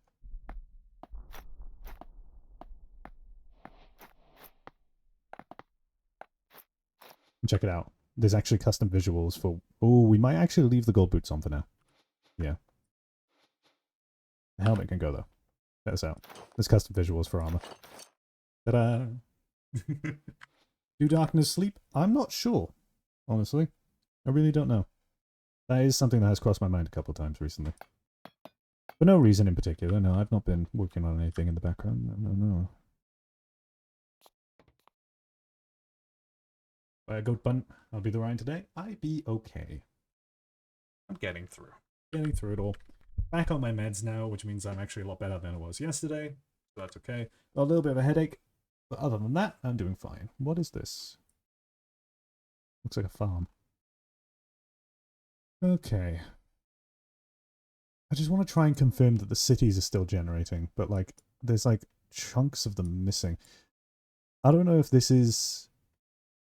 Check it out. There's actually custom visuals for... Oh, we might actually leave the gold boots on for now. Yeah. The helmet can go, though. Check this out. There's custom visuals for armor. Ta-da! Do darkness sleep? I'm not sure, honestly. I really don't know. That is something that has crossed my mind a couple of times recently. For no reason in particular. No, I've not been working on anything in the background. No. Goat bun, I'll be the Ryan today. I be okay. I'm getting through. Getting through it all. Back on my meds now, which means I'm actually a lot better than I was yesterday. So that's okay. A little bit of a headache, but other than that, I'm doing fine. What is this? Looks like a farm. Okay. I just want to try and confirm that the cities are still generating, but like, there's like chunks of them missing. I don't know if this is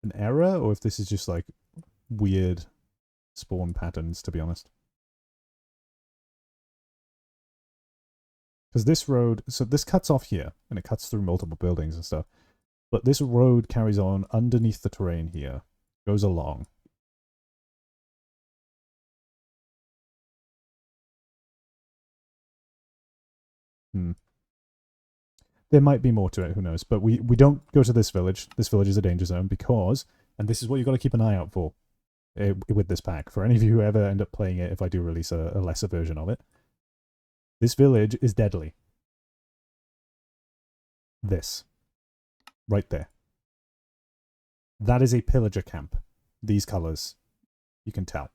an error or if this is just like weird spawn patterns, to be honest. Because this road, so this cuts off here and it cuts through multiple buildings and stuff, but this road carries on underneath the terrain here, goes along. There might be more to it, who knows, but we don't go to this village. This village is a danger zone because, and this is what you've got to keep an eye out for with this pack, for any of you who ever end up playing it if I do release a lesser version of it. This village is deadly. This. Right there. That is a pillager camp. These colours. You can tell.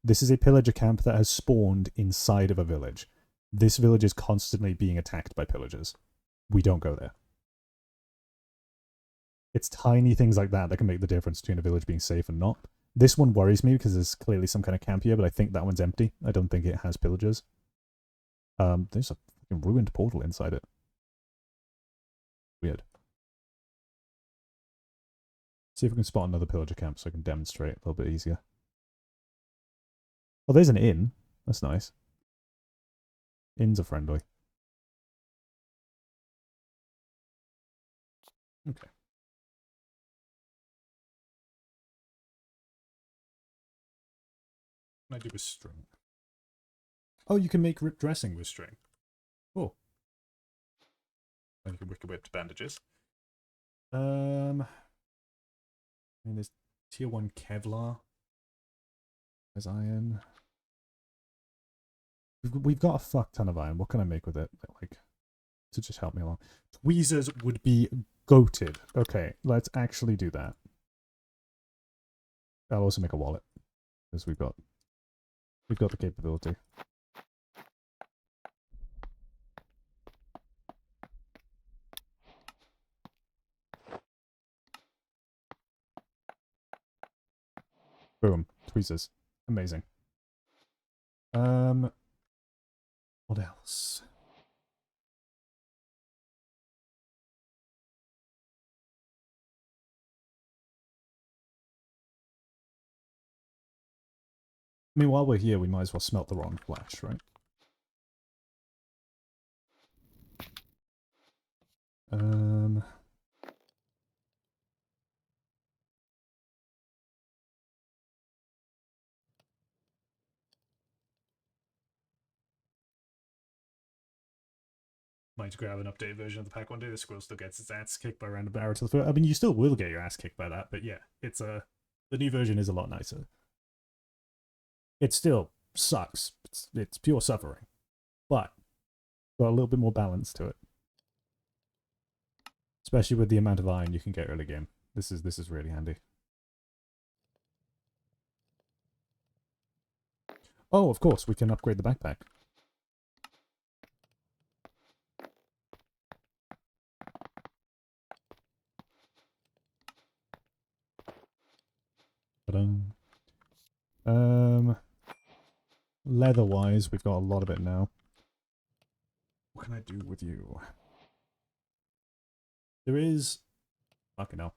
This is a pillager camp that has spawned inside of a village. This village is constantly being attacked by pillagers. We don't go there. It's tiny things like that that can make the difference between a village being safe and not. This one worries me because there's clearly some kind of camp here, but I think that one's empty. I don't think it has pillagers. There's a fucking ruined portal inside it. Weird. See if we can spot another pillager camp so I can demonstrate a little bit easier. Oh, there's an inn. That's nice. Inns are friendly. Okay. What can I do with string? Oh, you can make rip dressing with string. Cool. And you can wicker whip to bandages. I mean, there's tier 1 Kevlar. There's iron. We've got a fuck ton of iron. What can I make with it? Like, to just help me along. Tweezers would be goated. Okay, let's actually do that. I'll also make a wallet. Because we've got the capability. Boom. Tweezers. Amazing. What else? I mean, while we're here, we might as well smelt the wrong flesh, right? Might grab an updated version of the pack one day. The squirrel still gets its ass kicked by a random arrow to the foot. I mean, you still will get your ass kicked by that, but yeah, it's the new version is a lot nicer. It still sucks. It's pure suffering, but got a little bit more balance to it. Especially with the amount of iron you can get early game. This is really handy. Oh, of course, we can upgrade the backpack. Leather-wise, we've got a lot of it now. What can I do with you? There is... Fucking hell.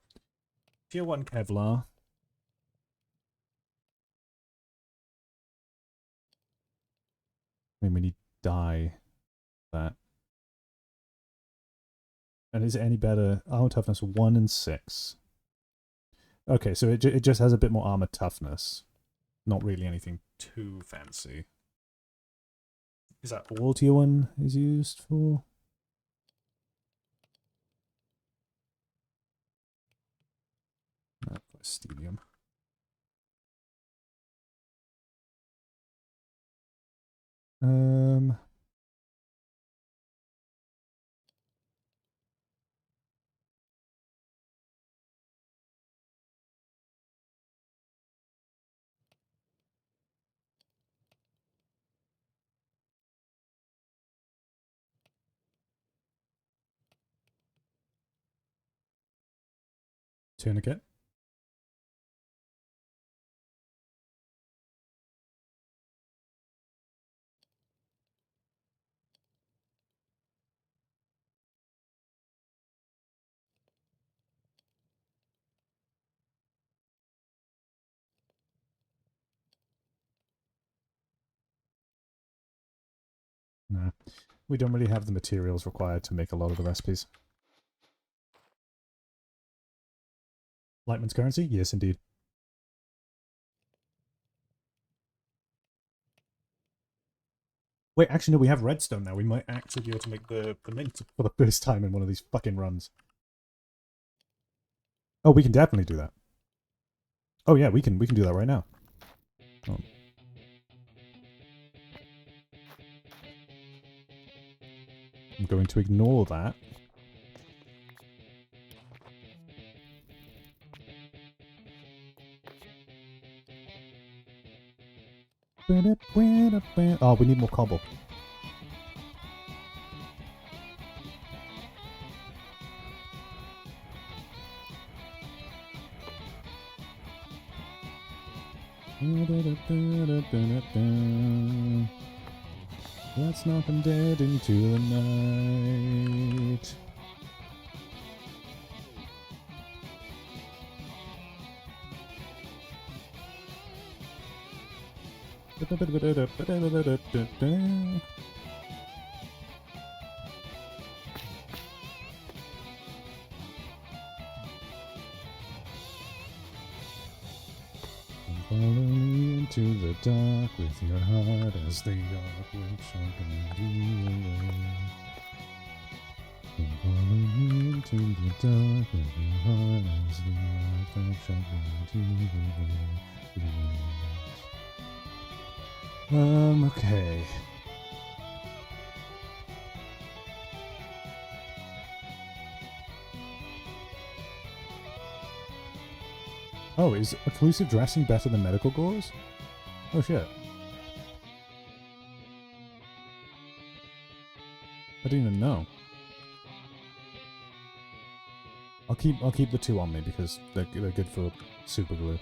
Tier 1 Kevlar. I mean, we need dye. That. And is it any better? Armor toughness 1 and 6. Okay, so it just has a bit more armor toughness. Not really anything too fancy. Is that all tier 1 is used for? Stadium. Tourniquet. No. We don't really have the materials required to make a lot of the recipes. Lightman's currency? Yes, indeed. Wait, actually, no, we have redstone now. We might actually be able to make the mint for the first time in one of these fucking runs. Oh, we can definitely do that. Oh yeah, we can do that right now. Oh. I'm going to ignore that. Oh, we need more cobble. Let's knock them dead into the night. Follow me into the dark with your heart as the dark which are guide you away. Follow me into the dark with your heart as the dark that shall guide you away. Okay. Oh, is occlusive dressing better than medical gauze? Oh shit. I didn't even know. I'll keep the two on me because they're good for super glue.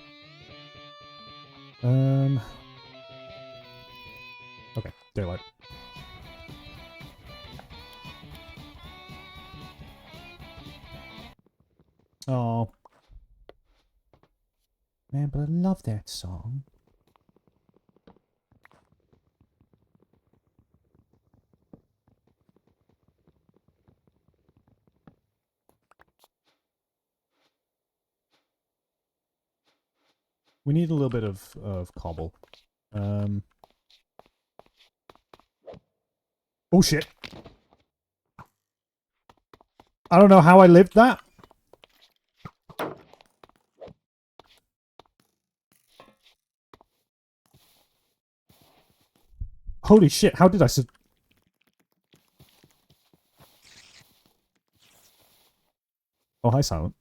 Okay, daylight. Oh. Man, but I love that song. We need a little bit of cobble. Oh shit. I don't know how I lived that. Holy shit, how did I Oh, hi, Silent.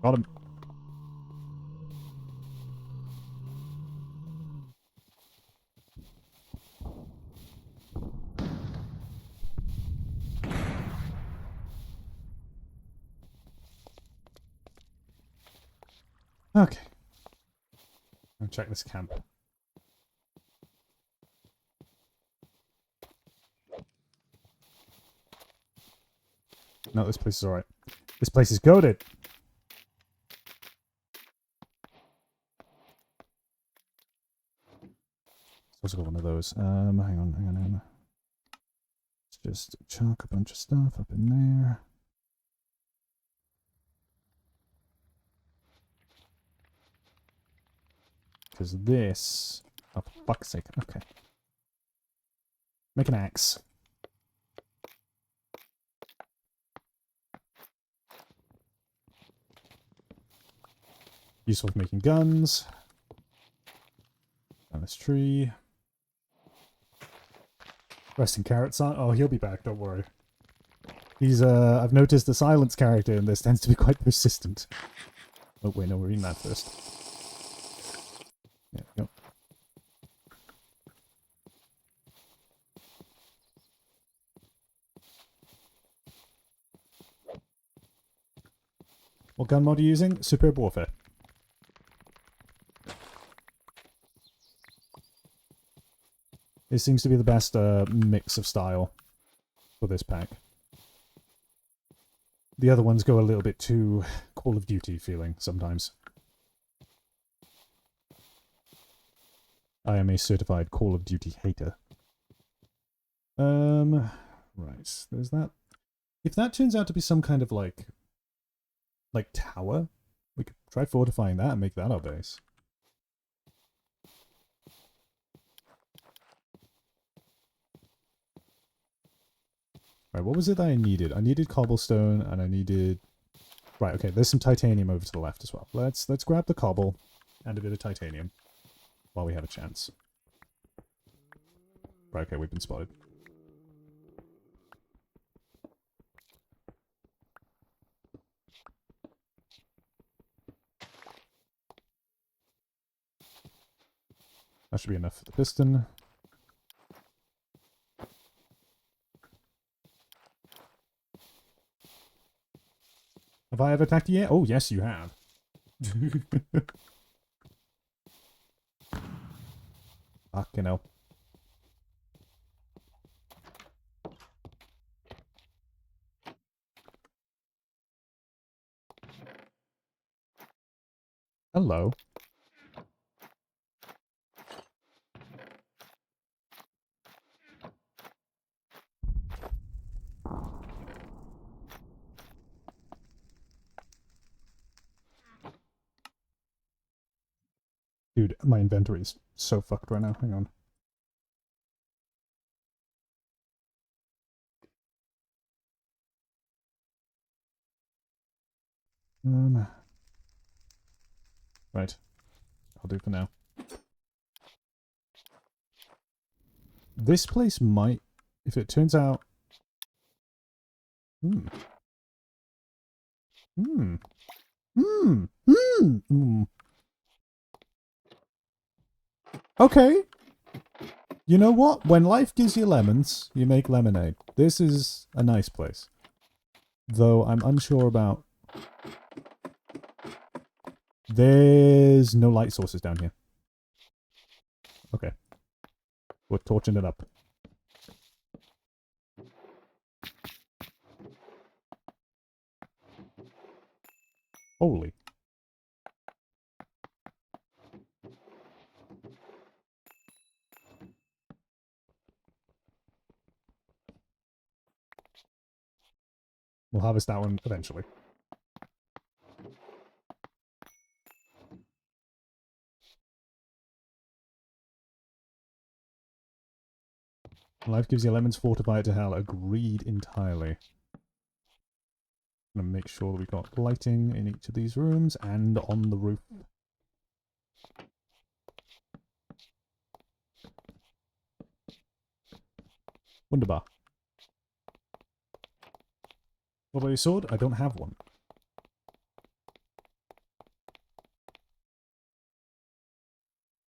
Got him. Okay. I'll check this camp. No, this place is alright. This place is goated. Also got one of those. Hang on. Let's just chuck a bunch of stuff up in there. Because this... Oh, for fuck's sake. Okay. Make an axe. Useful for making guns. Down this tree. Resting carrots on. Oh, he'll be back, don't worry. He's, I've noticed the silence character in this tends to be quite persistent. Oh, wait, no, we're eating that first. There we go. What gun mod are you using? Superb Warfare. It seems to be the best mix of style for this pack. The other ones go a little bit too Call of Duty feeling sometimes. I am a certified Call of Duty hater. Right, there's that. If that turns out to be some kind of like tower, we could try fortifying that and make that our base. Right, what was it that I needed? I needed cobblestone and I needed... Right, okay, there's some titanium over to the left as well. Let's grab the cobble and a bit of titanium while we have a chance. Right, okay, we've been spotted. That should be enough for the piston. Have I ever attacked you yet? Oh, yes, you have. Fucking hell. Hello. Dude, my inventory is so fucked right now. Hang on. Right. I'll do for now. This place might, if it turns out... Hmm. Hmm. Hmm. Hmm. Hmm. Okay. You know what? When life gives you lemons, you make lemonade. This is a nice place. Though I'm unsure about... There's no light sources down here. Okay. We're torching it up. Holy. We'll harvest that one eventually. Life gives you lemons, fortify it to hell. Agreed entirely. I'm gonna make sure that we got lighting in each of these rooms and on the roof. Wunderbar. What about your sword? I don't have one.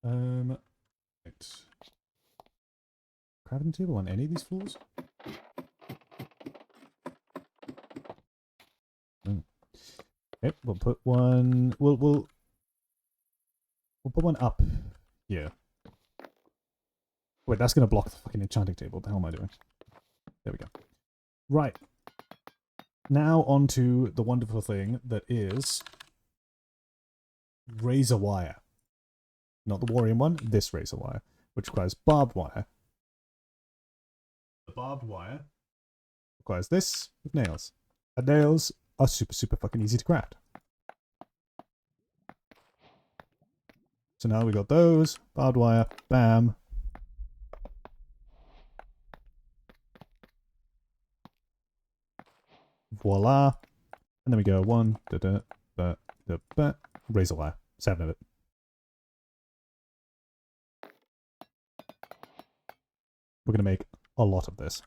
Right. Crafting table on any of these floors? Mm. Okay, we'll put one. We'll put one up here. Wait, that's gonna block the fucking enchanting table. What the hell am I doing? There we go. Right. Now onto the wonderful thing that is razor wire. Not the Warrior one, this razor wire, which requires barbed wire. The barbed wire requires this with nails. And nails are super fucking easy to craft. So now we got those, barbed wire, bam. Voila. And then we go one, razor wire. 7 of it. We're going to make a lot of this.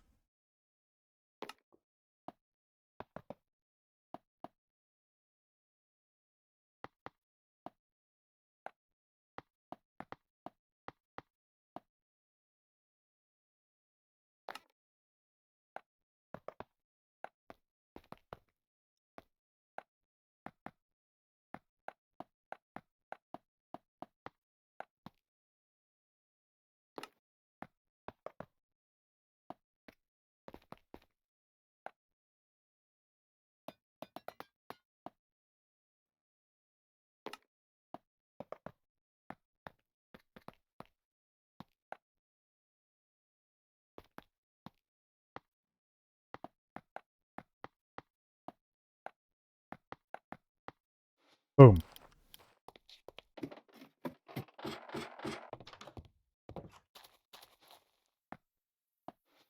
Boom.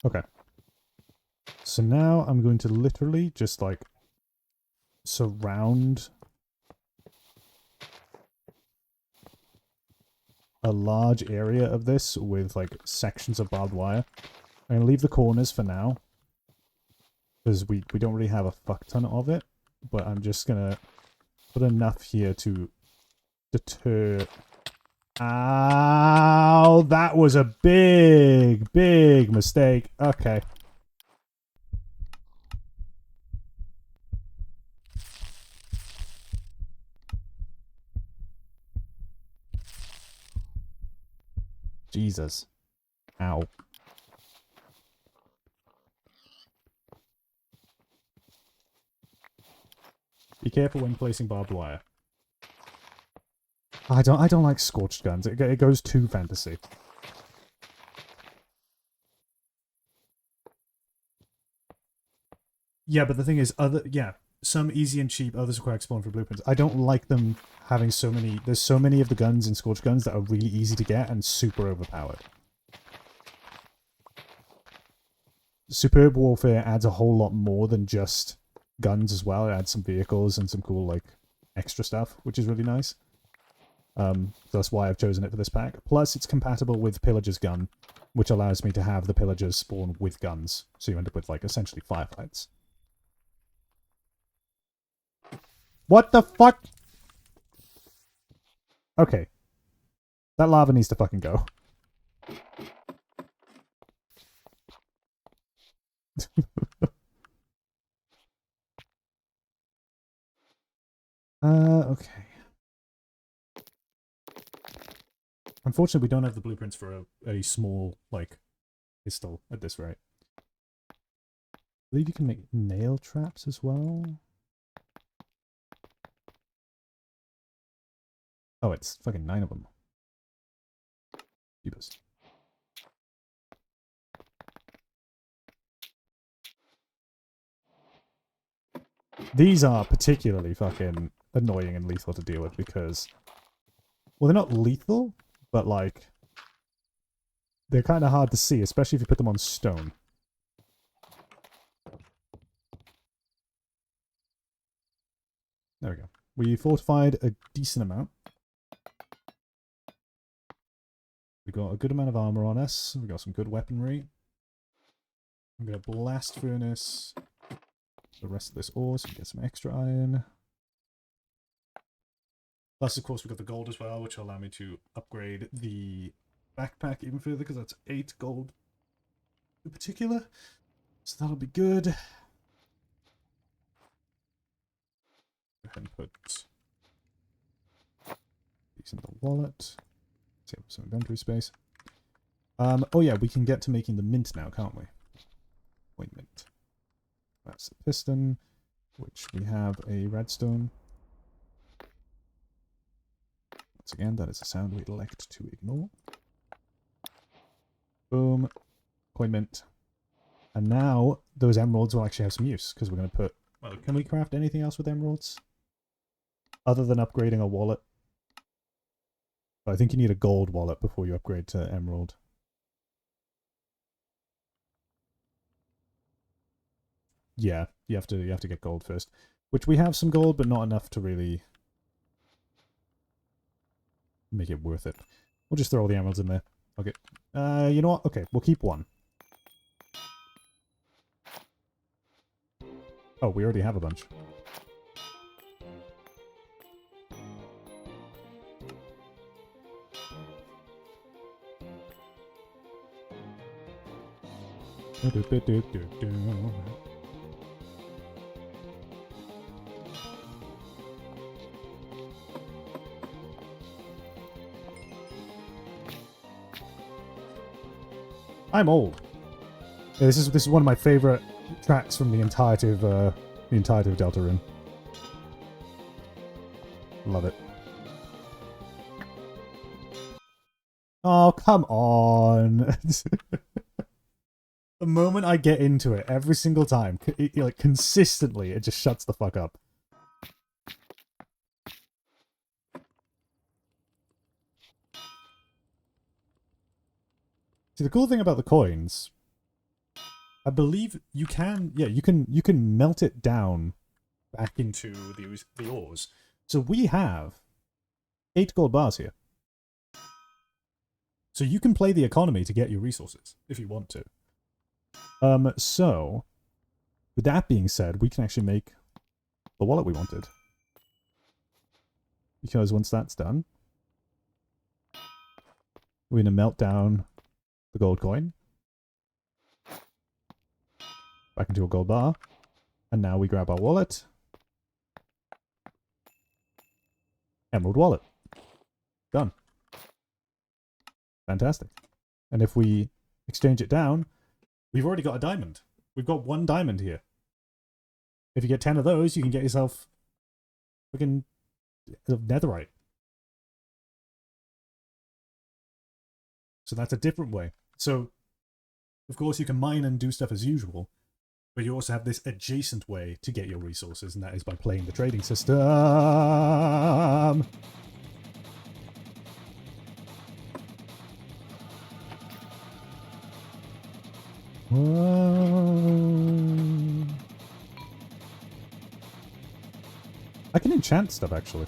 Okay. So now I'm going to literally just like surround a large area of this with like sections of barbed wire. I'm going to leave the corners for now because we don't really have a fuck ton of it, but I'm just going to put enough here to deter... Ow! That was a big mistake. Okay. Jesus. Ow. Be careful when placing barbed wire. I don't like scorched guns. It goes too fantasy. Yeah, but the thing is, some easy and cheap, others require exploring for blueprints. I don't like them having so many. There's so many of the guns in scorched guns that are really easy to get and super overpowered. Superb Warfare adds a whole lot more than just guns as well. It adds some vehicles and some cool, like, extra stuff, which is really nice. So that's why I've chosen it for this pack. Plus, it's compatible with Pillager's gun, which allows me to have the Pillagers spawn with guns. So you end up with, like, essentially firefights. What the fuck? Okay. That lava needs to fucking go. Okay. Unfortunately, we don't have the blueprints for a small, like, pistol at this rate. I believe you can make nail traps as well. Oh, it's fucking 9 of them. Jeebus. These are particularly fucking annoying and lethal to deal with because... Well, they're not lethal, but, like... They're kind of hard to see, especially if you put them on stone. There we go. We fortified a decent amount. We've got a good amount of armor on us. We've got some good weaponry. I'm going to blast furnace the rest of this ore so we get some extra iron. Plus, of course, we've got the gold as well, which will allow me to upgrade the backpack even further, because that's 8 gold in particular. So that'll be good. Go ahead and put these in the wallet. Save some inventory space. Oh yeah, we can get to making the mint now, can't we? Point mint. That's the piston, which we have a redstone. Once again, that is a sound we elect to ignore. Boom. Coin mint. And now, those emeralds will actually have some use, because we're going to put... Well, can we craft anything else with emeralds? Other than upgrading a wallet? But I think you need a gold wallet before you upgrade to emerald. Yeah, you have to get gold first. Which we have some gold, but not enough to really make it worth it. We'll just throw all the emeralds in there. Okay. You know what? Okay, we'll keep one. Oh, we already have a bunch. I'm old. Yeah, this is one of my favorite tracks from the entirety of Deltarune. Love it. Oh, come on. The moment I get into it, every single time, like consistently, it just shuts the fuck up. See, the cool thing about the coins, I believe you can, yeah, you can melt it down back into the ores. So we have 8 gold bars here. So you can play the economy to get your resources if you want to. So with that being said, we can actually make the wallet we wanted. Because once that's done, we're going to melt down the gold coin back into a gold bar. And now we grab our wallet. Emerald wallet. Done. Fantastic. And if we exchange it down, we've already got a diamond. We've got 1 diamond here. If you get 10 of those, you can get yourself fucking netherite. So that's a different way. So, of course, you can mine and do stuff as usual, but you also have this adjacent way to get your resources, and that is by playing the trading system. Whoa. I can enchant stuff, actually.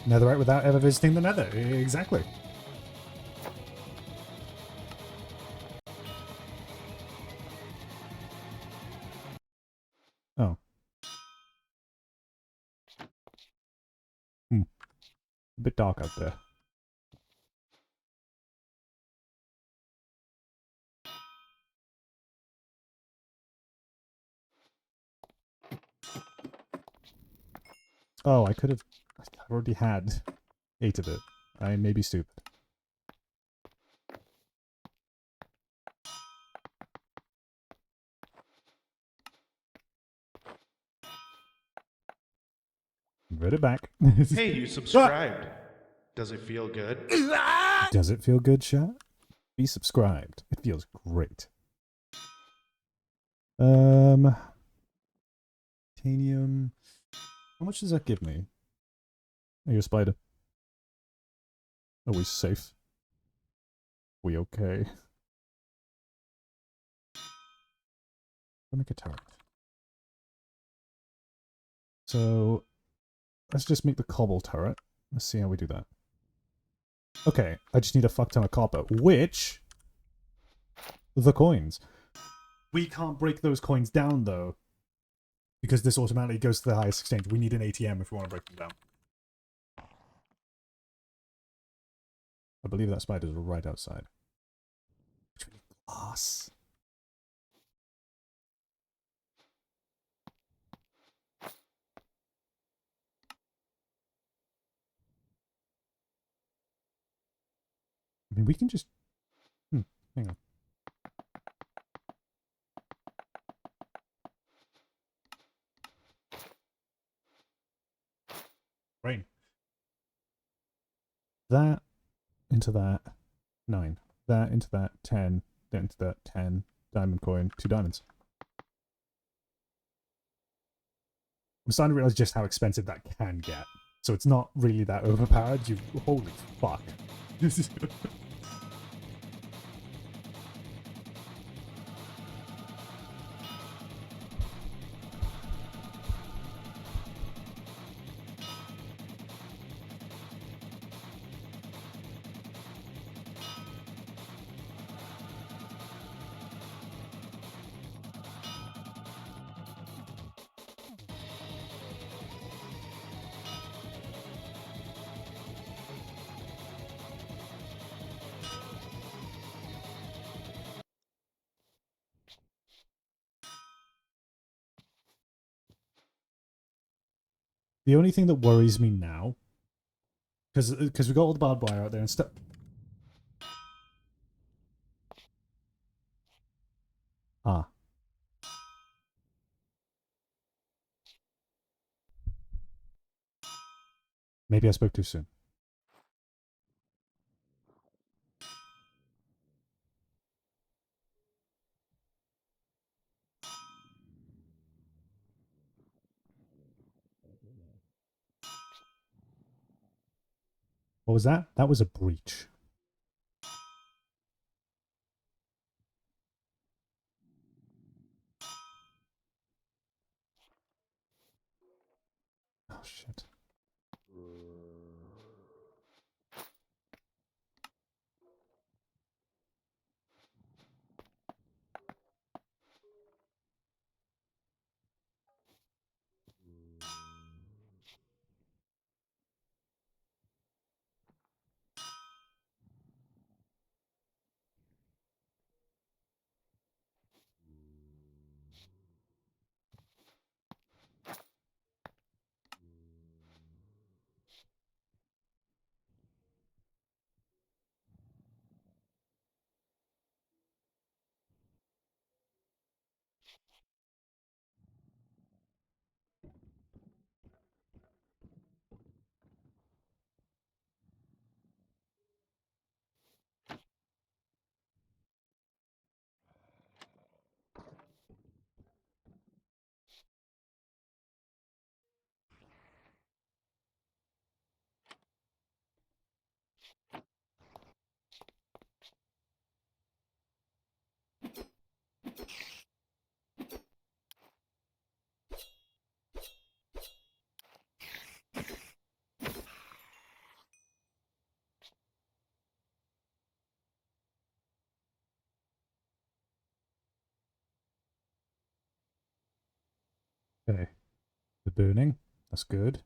Netherite without ever visiting the nether. Exactly. Oh. A bit dark out there. Oh, I could have... I've already had 8 of it. I may be stupid. Read it back. Hey, you subscribed. Does it feel good? Does it feel good, chat? Be subscribed. It feels great. Titanium. How much does that give me? Are you a spider? Are we safe? We okay? I'll make a turret. So let's just make the cobble turret. Let's see how we do that. Okay, I just need a fuck ton of copper, which... The coins. We can't break those coins down, though, because this automatically goes to the highest exchange. We need an ATM if we want to break them down. I believe that spider's right outside. Which we need glass. I mean, we can just... hang on. Rain. That into that, 9. That into that, 10. That into that, 10. Diamond coin, 2 diamonds. I'm starting to realize just how expensive that can get. So it's not really that overpowered. You... Holy fuck. The only thing that worries me now, because we got all the barbed wire out there and stuff. Ah. Maybe I spoke too soon. What was that? That was a breach. Oh, shit. Okay. The burning. That's good.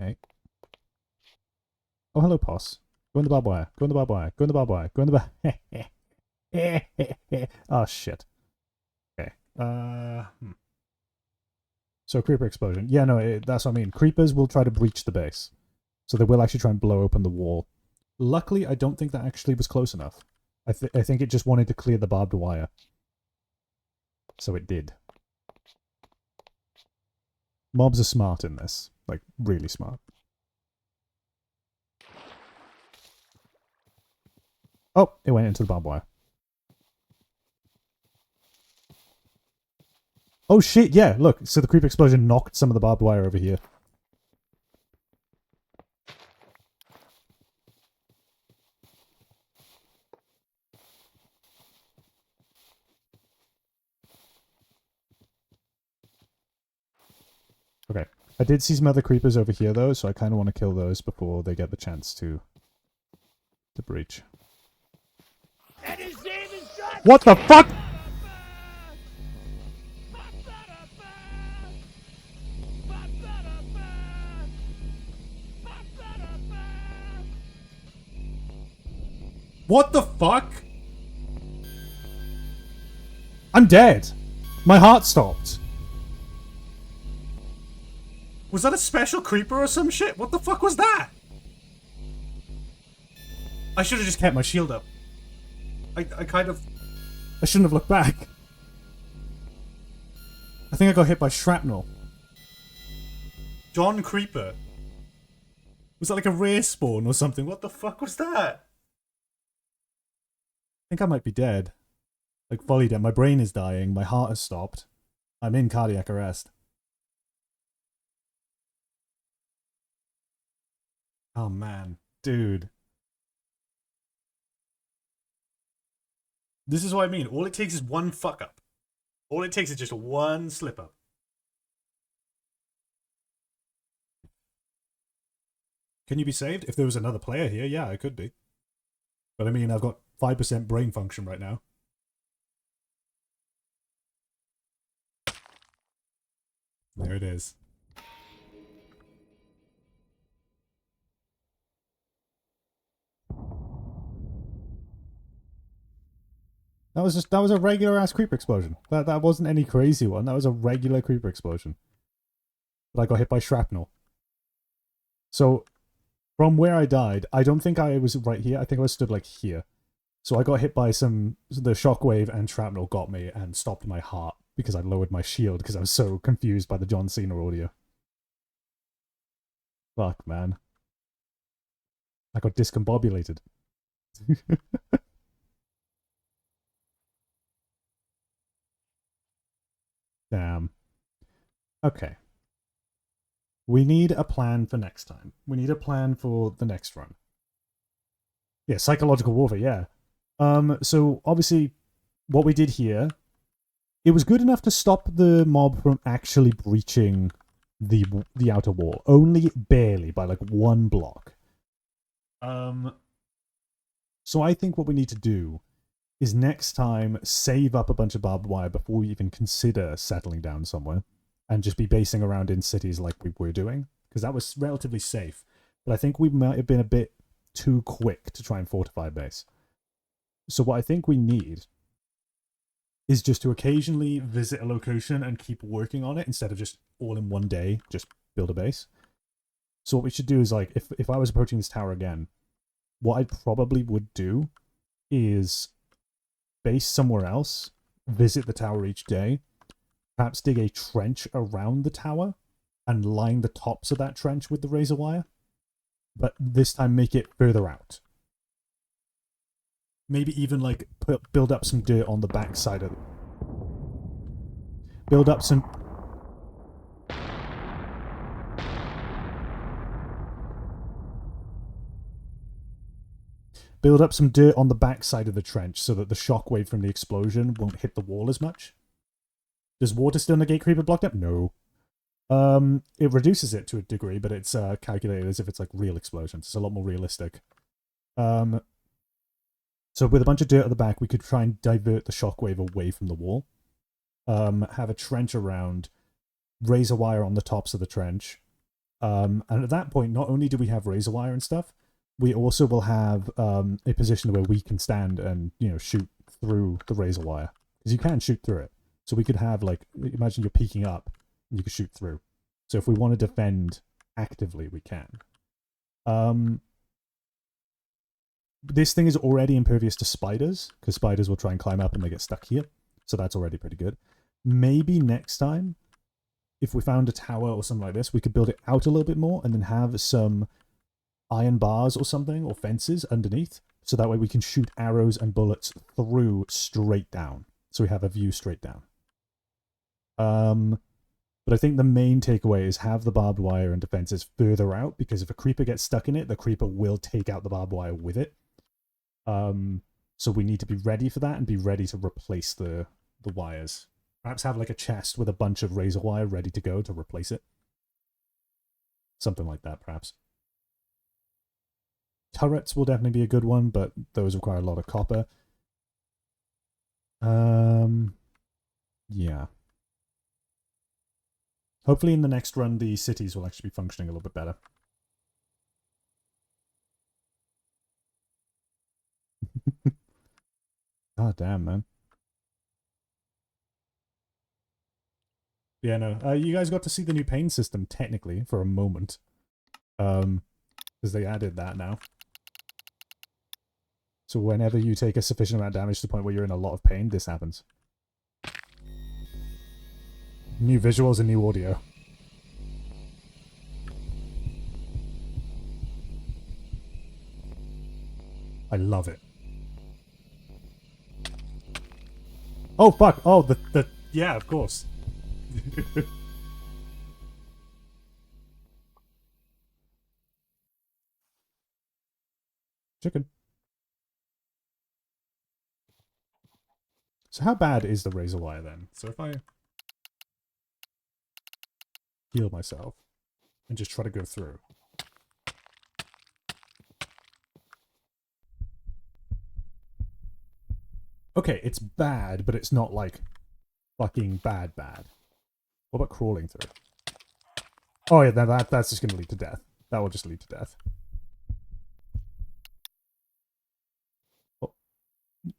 Okay. Oh, hello, Poss. Go in the barbed wire. Go in the barbed wire. Go in the barbed wire. Go in the oh, shit. Okay. So, creeper explosion. Yeah, no, that's what I mean. Creepers will try to breach the base. So they will actually try and blow open the wall. Luckily, I don't think that actually was close enough. I think it just wanted to clear the barbed wire. So it did. Mobs are smart in this. Like, really smart. Oh, it went into the barbed wire. Oh shit, yeah, look. So the creep explosion knocked some of the barbed wire over here. Okay. I did see some other creepers over here, though, so I kind of want to kill those before they get the chance to breach. What the fuck?! What the fuck?! I'm dead! My heart stopped. Was that a special creeper or some shit? What the fuck was that? I should have just kept my shield up. I shouldn't have looked back. I think I got hit by shrapnel. John Creeper. Was that like a rare spawn or something? What the fuck was that? I think I might be dead. Like, fully dead. My brain is dying. My heart has stopped. I'm in cardiac arrest. Oh, man. Dude. This is what I mean. All it takes is one fuck up. All it takes is just one slip up. Can you be saved? If there was another player here, yeah, I could be. But I mean, I've got 5% brain function right now. There it is. That was a regular ass creeper explosion. That wasn't any crazy one. That was a regular creeper explosion. But I got hit by shrapnel. So from where I died, I don't think I was right here. I think I was stood like here. So I got hit by the shockwave and shrapnel got me and stopped my heart because I lowered my shield because I was so confused by the John Cena audio. Fuck, man. I got discombobulated. Damn. Okay. We need a plan for next time. We need a plan for the next run. Yeah, psychological warfare, yeah. So obviously, what we did here, it was good enough to stop the mob from actually breaching the outer wall. Only barely, by like one block. So I think what we need to do is next time save up a bunch of barbed wire before we even consider settling down somewhere and just be basing around in cities like we were doing, because that was relatively safe. But I think we might have been a bit too quick to try and fortify a base. So what I think we need is just to occasionally visit a location and keep working on it instead of just all in one day, just build a base. So what we should do is, like, if I was approaching this tower again, what I probably would do is base somewhere else, visit the tower each day, perhaps dig a trench around the tower and line the tops of that trench with the razor wire, but this time make it further out. Maybe even like build up some dirt on the back side of it. Build up some dirt on the back side of the trench so that the shockwave from the explosion won't hit the wall as much. Does water still negate creeper blocked up? No. It reduces it to a degree, but it's calculated as if it's like real explosions. It's a lot more realistic. So with a bunch of dirt at the back, we could try and divert the shockwave away from the wall. Have a trench around, razor wire on the tops of the trench. And at that point, not only do we have razor wire and stuff, we also will have a position where we can stand and, shoot through the razor wire. Because you can shoot through it. So we could have, like, imagine you're peeking up and you can shoot through. So if we want to defend actively, we can. This thing is already impervious to spiders, because spiders will try and climb up and they get stuck here. So that's already pretty good. Maybe next time, if we found a tower or something like this, we could build it out a little bit more and then have some iron bars or something, or fences underneath. So that way we can shoot arrows and bullets through straight down. So we have a view straight down. But I think the main takeaway is have the barbed wire and defenses further out, because if a creeper gets stuck in it, the creeper will take out the barbed wire with it. So we need to be ready for that and be ready to replace the wires. Perhaps have like a chest with a bunch of razor wire ready to go to replace it. Something like that, perhaps. Turrets will definitely be a good one, but those require a lot of copper. Yeah. Hopefully in the next run, the cities will actually be functioning a little bit better. God damn, man. Yeah, no. You guys got to see the new pain system, technically, for a moment. Because they added that now. So whenever you take a sufficient amount of damage to the point where you're in a lot of pain, this happens. New visuals and new audio. I love it. Oh, fuck. Oh, yeah, of course. Chicken. So how bad is the razor wire then? So if I heal myself and just try to go through. Okay, it's bad, but it's not like fucking bad. What about crawling through? Oh yeah, that's just going to lead to death. That will just lead to death.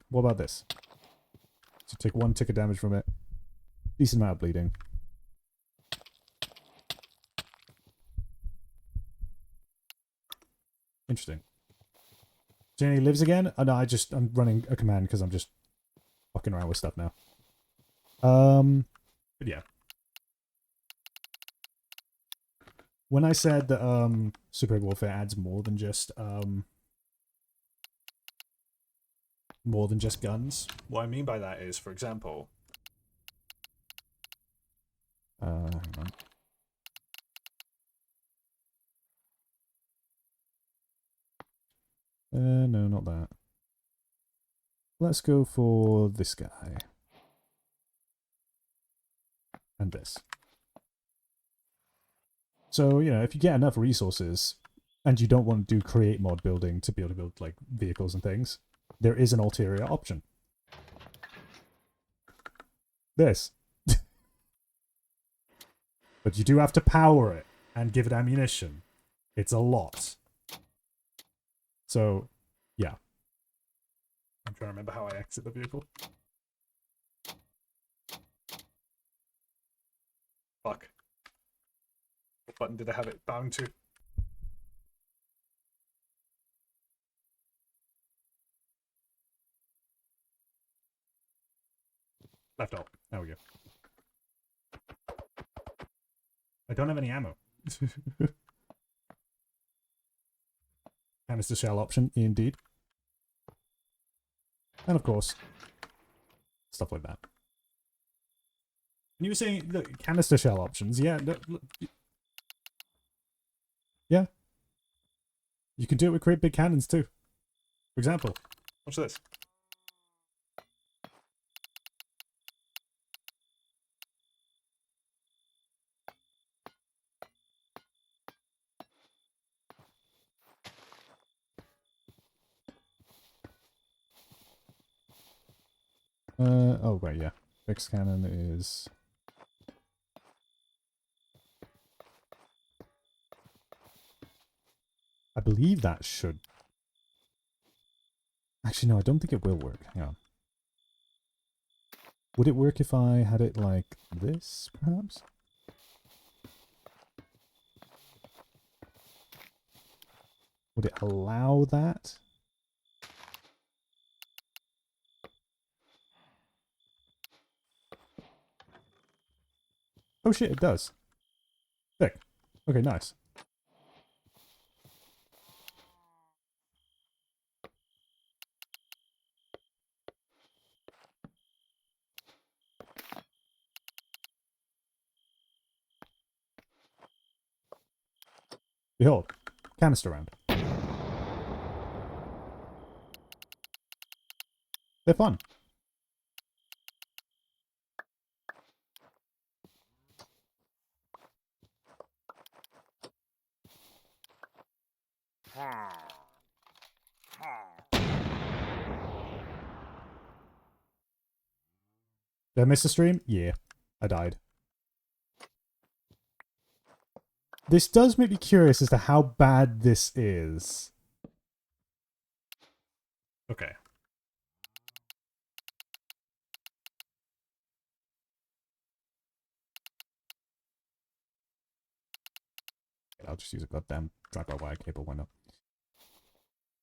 What about this? So take 1 tick of damage from it. Decent amount of bleeding. Interesting. Jenny lives again? Oh, no, I'm running a command because I'm just fucking around with stuff now. But yeah. When I said that Super Warfare adds more than just guns, what I mean by that is, for example, hang on. No, not that. Let's go for this guy. And this. So, if you get enough resources and you don't want to do create mod building to be able to build like vehicles and things, there is an ulterior option. This. But you do have to power it and give it ammunition. It's a lot. So, yeah. I'm trying to remember how I exit the vehicle. Fuck. What button did I have it bound to? Left alt. There we go. I don't have any ammo. Canister shell option, indeed. And of course, stuff like that. And you were saying, look, canister shell options. Yeah, look, yeah. You can do it with create big cannons too. For example, watch this. Oh, right, yeah. Fixed cannon is... I believe that should... Actually, no, I don't think it will work. Hang on. Would it work if I had it like this, perhaps? Would it allow that? Oh shit, it does. Sick. Okay, nice. Behold, canister round. They're fun. Did I miss a stream? Yeah, I died. This does make me curious as to how bad this is. Okay. I'll just use a goddamn drive-by wire cable, why not?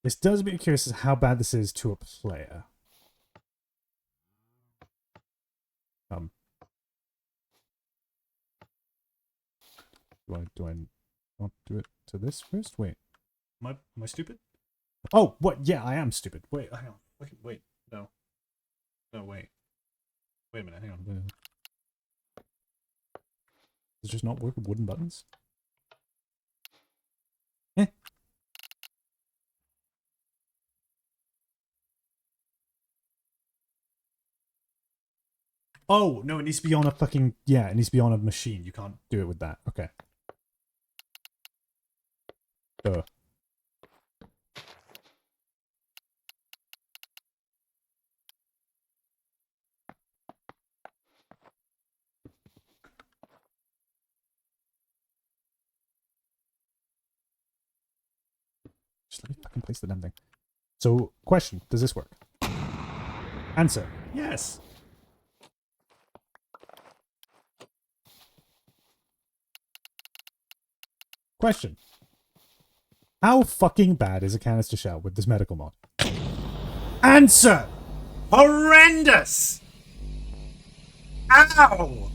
This does make me curious as to how bad this is to a player. Do I not do it to this first? Wait. Am I stupid? Oh, what? Yeah, I am stupid. Wait, hang on. Wait, no. No, wait. Wait a minute, hang on. Does it just not work with wooden buttons? Eh. Oh, no, it needs to be on a fucking... Yeah, it needs to be on a machine. You can't do it with that. Okay. Duh. Just let me fucking place the damn thing. So, question. Does this work? Answer. Yes. Question. How fucking bad is a canister shell with this medical mod? Answer! Horrendous! Ow!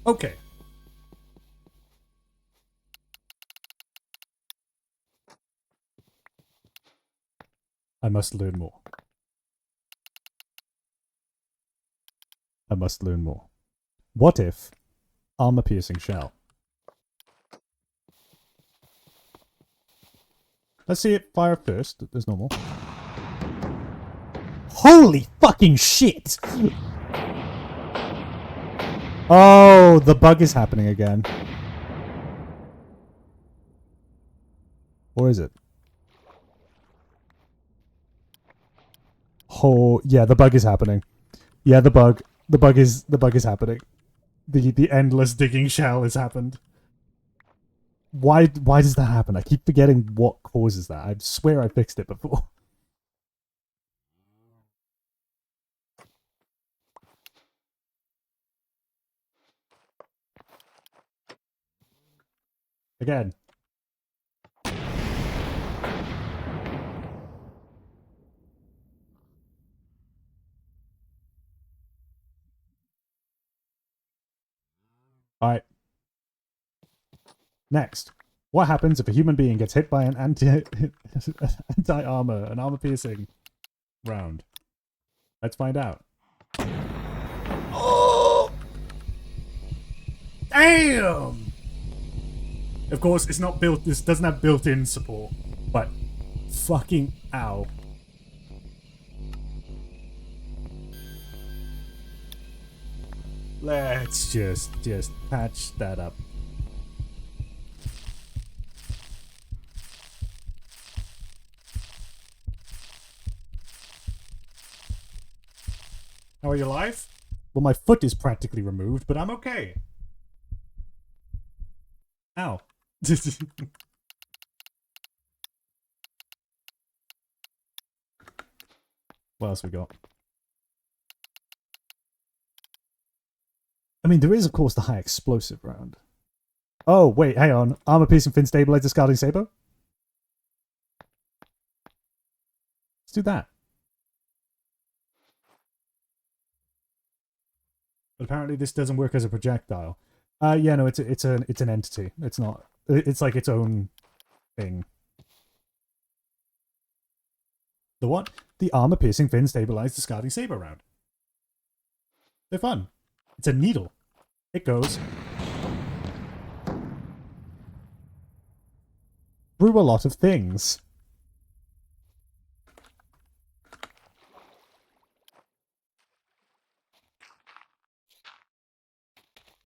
Okay. I must learn more. I must learn more. What if armor-piercing shell? Let's see it fire first, as normal. Holy fucking shit! Oh, the bug is happening again. Or is it? Oh, yeah, the bug is happening. Yeah, the bug is happening. The endless digging shell has happened. Why does that happen? I keep forgetting what causes that. I swear I fixed it before. Again. Alright. Next. What happens if a human being gets hit by an anti-armor, an armor-piercing round? Let's find out. Oh! Damn! Of course, it's not built. This doesn't have built-in support, but fucking ow. Let's just patch that up. How are you alive? Well, my foot is practically removed, but I'm okay. Ow. What else we got? I mean, there is, of course, the high explosive round. Oh, wait, hang on. Armor piercing fin stabilizer discarding saber? Let's do that. But apparently this doesn't work as a projectile. Yeah, no, it's an entity. It's not. It's like its own thing. The what? The armor piercing fin stabilized discarding saber round. They're fun. It's a needle. It goes through a lot of things.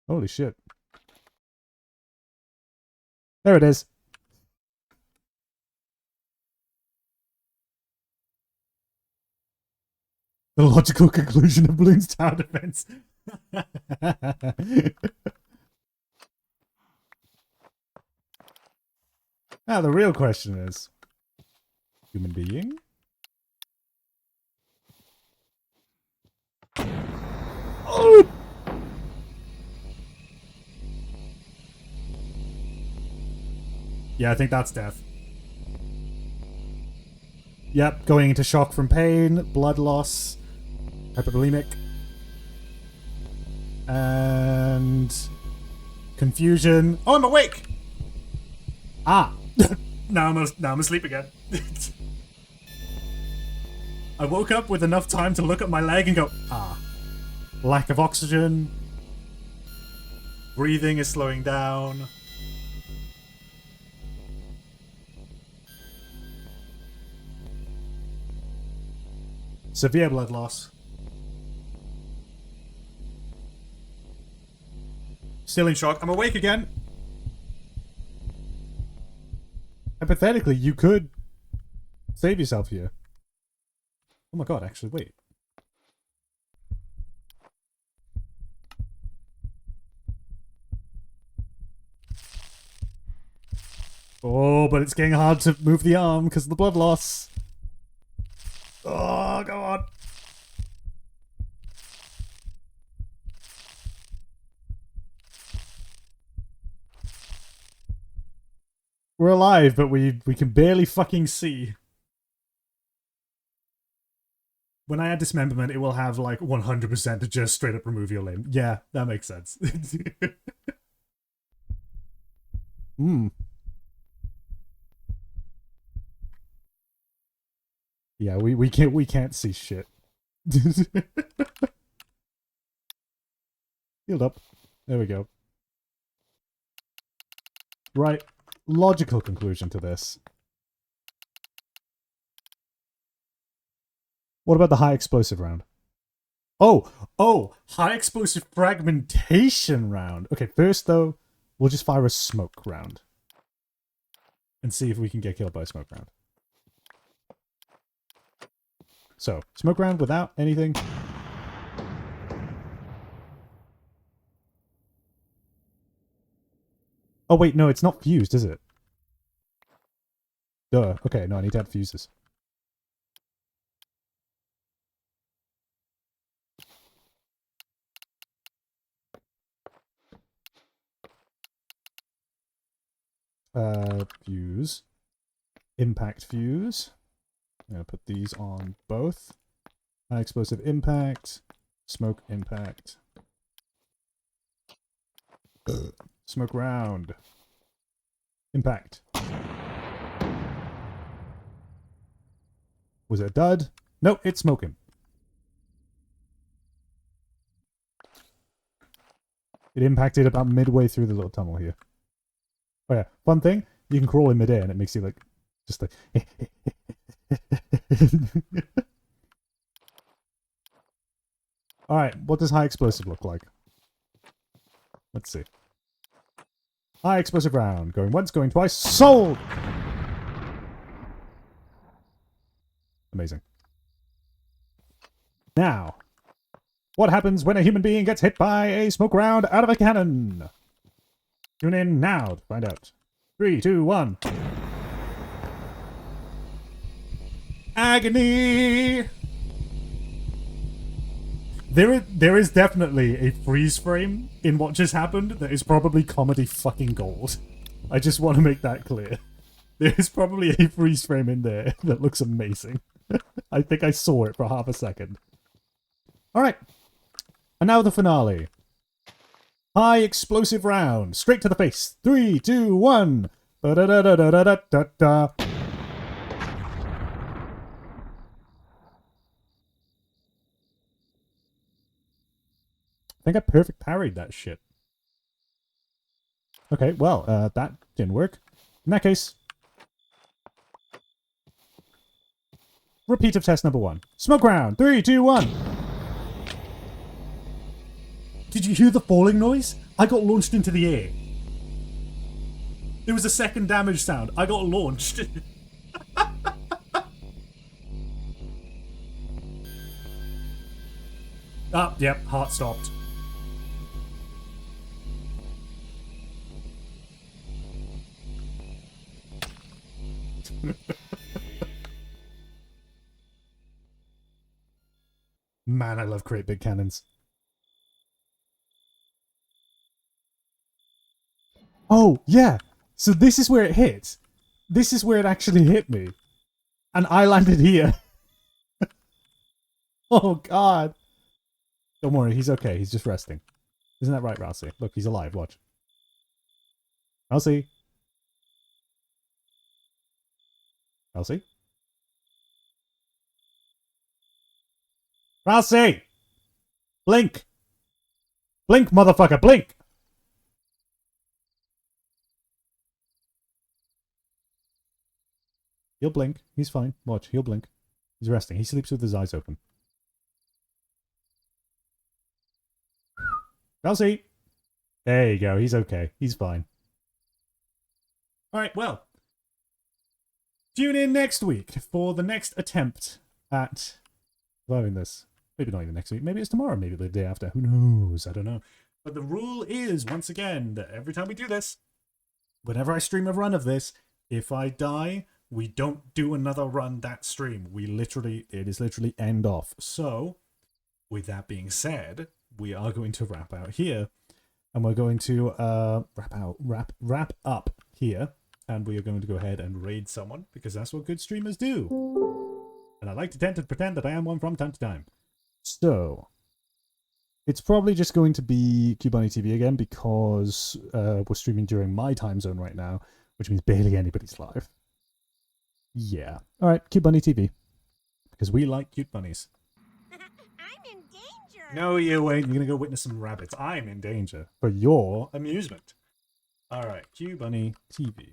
Holy shit. There it is. The logical conclusion of Bloons Tower Defense. Now, the real question is, human being? Oh! Yeah, I think that's death. Yep, going into shock from pain, blood loss, hypervolemic, and confusion. Oh, I'm awake! Ah! now I'm asleep again. I woke up with enough time to look at my leg and go, ah. Lack of oxygen. Breathing is slowing down. Severe blood loss. Still in shock. I'm awake again. Hypothetically, you could save yourself here. Oh my god, actually, wait. Oh, but it's getting hard to move the arm because of the blood loss. Oh, go on. We're alive, but we can barely fucking see. When I add dismemberment, it will have like 100% to just straight up remove your limb. Yeah, that makes sense. Hmm. Yeah, we can't see shit. Healed up. There we go. Right. Logical conclusion to this. What about the high explosive round? Oh, high explosive fragmentation round. Okay, first though, we'll just fire a smoke round. And see if we can get killed by a smoke round. So, smoke round without anything. Oh wait, no, it's not fused, is it? Duh. Okay, no, I need to add fuses. Fuse. Impact fuse. I'm gonna put these on both. High explosive impact. Smoke impact. Smoke round. Impact. Was it a dud? Nope, it's smoking. It impacted about midway through the little tunnel here. Oh yeah, fun thing, you can crawl in midair and it makes you like, just like... Alright, what does high explosive look like? Let's see. High explosive round. Going once, going twice. Sold! Amazing. Now, What happens when a human being gets hit by a smoke round out of a cannon? Tune in now to find out. 3, 2, 1. Agony! There is definitely a freeze frame in what just happened that is probably comedy fucking gold. I just want to make that clear. There is probably a freeze frame in there that looks amazing. I think I saw it for half a second. Alright. And now the finale. High explosive round. Straight to the face. 3, 2, 1. Ba-da-da-da-da-da-da-da. I think I perfect parried that shit. Okay, well, that didn't work. In that case, repeat of test number 1. Smoke round. 3, 2, 1. Did you hear the falling noise? I got launched into the air. There was a second damage sound. I got launched. Ah, yep, heart stopped. Man, I love great big cannons. Oh, yeah. So this is where it hit. This is where it actually hit me. And I landed here. Oh, God. Don't worry, he's okay. He's just resting. Isn't that right, Rousey? Look, he's alive. Watch. Rousey. Rousey? Rousey! Blink! Blink, motherfucker, blink! He'll blink. He's fine. Watch, he'll blink. He's resting. He sleeps with his eyes open. Rousey! There you go. He's okay. He's fine. Alright, well. Tune in next week for the next attempt at surviving this. Maybe not even next week. Maybe it's tomorrow. Maybe the day after. Who knows? I don't know. But the rule is, once again, that every time we do this, whenever I stream a run of this, if I die, we don't do another run that stream. It is literally end off. So, with that being said, we are going to wrap out here. And we're going to wrap up here. And we are going to go ahead and raid someone, because that's what good streamers do. And I like to tend to pretend that I am one from time to time. So, it's probably just going to be Cubani TV again, because we're streaming during my time zone right now, which means barely anybody's live. Yeah. Alright, Cubani TV. Because we like cute bunnies. I'm in danger. No, you ain't. You're going to go witness some rabbits. I'm in danger. For your amusement. Alright, Cubani TV.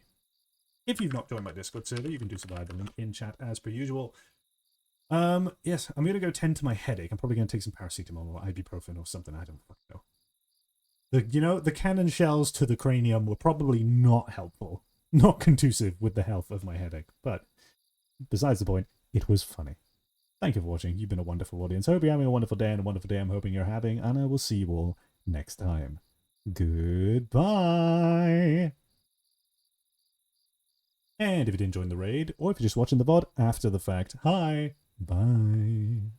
If you've not joined my Discord server, you can do so via the link in chat as per usual. Yes, I'm going to go tend to my headache. I'm probably going to take some paracetamol or ibuprofen or something. I don't fucking know. The cannon shells to the cranium were probably not helpful. Not conducive with the health of my headache. But besides the point, it was funny. Thank you for watching. You've been a wonderful audience. I hope you're having a wonderful day, and a wonderful day I'm hoping you're having. And I will see you all next time. Goodbye. And if you didn't join the raid, or if you're just watching the VOD after the fact, hi. Bye.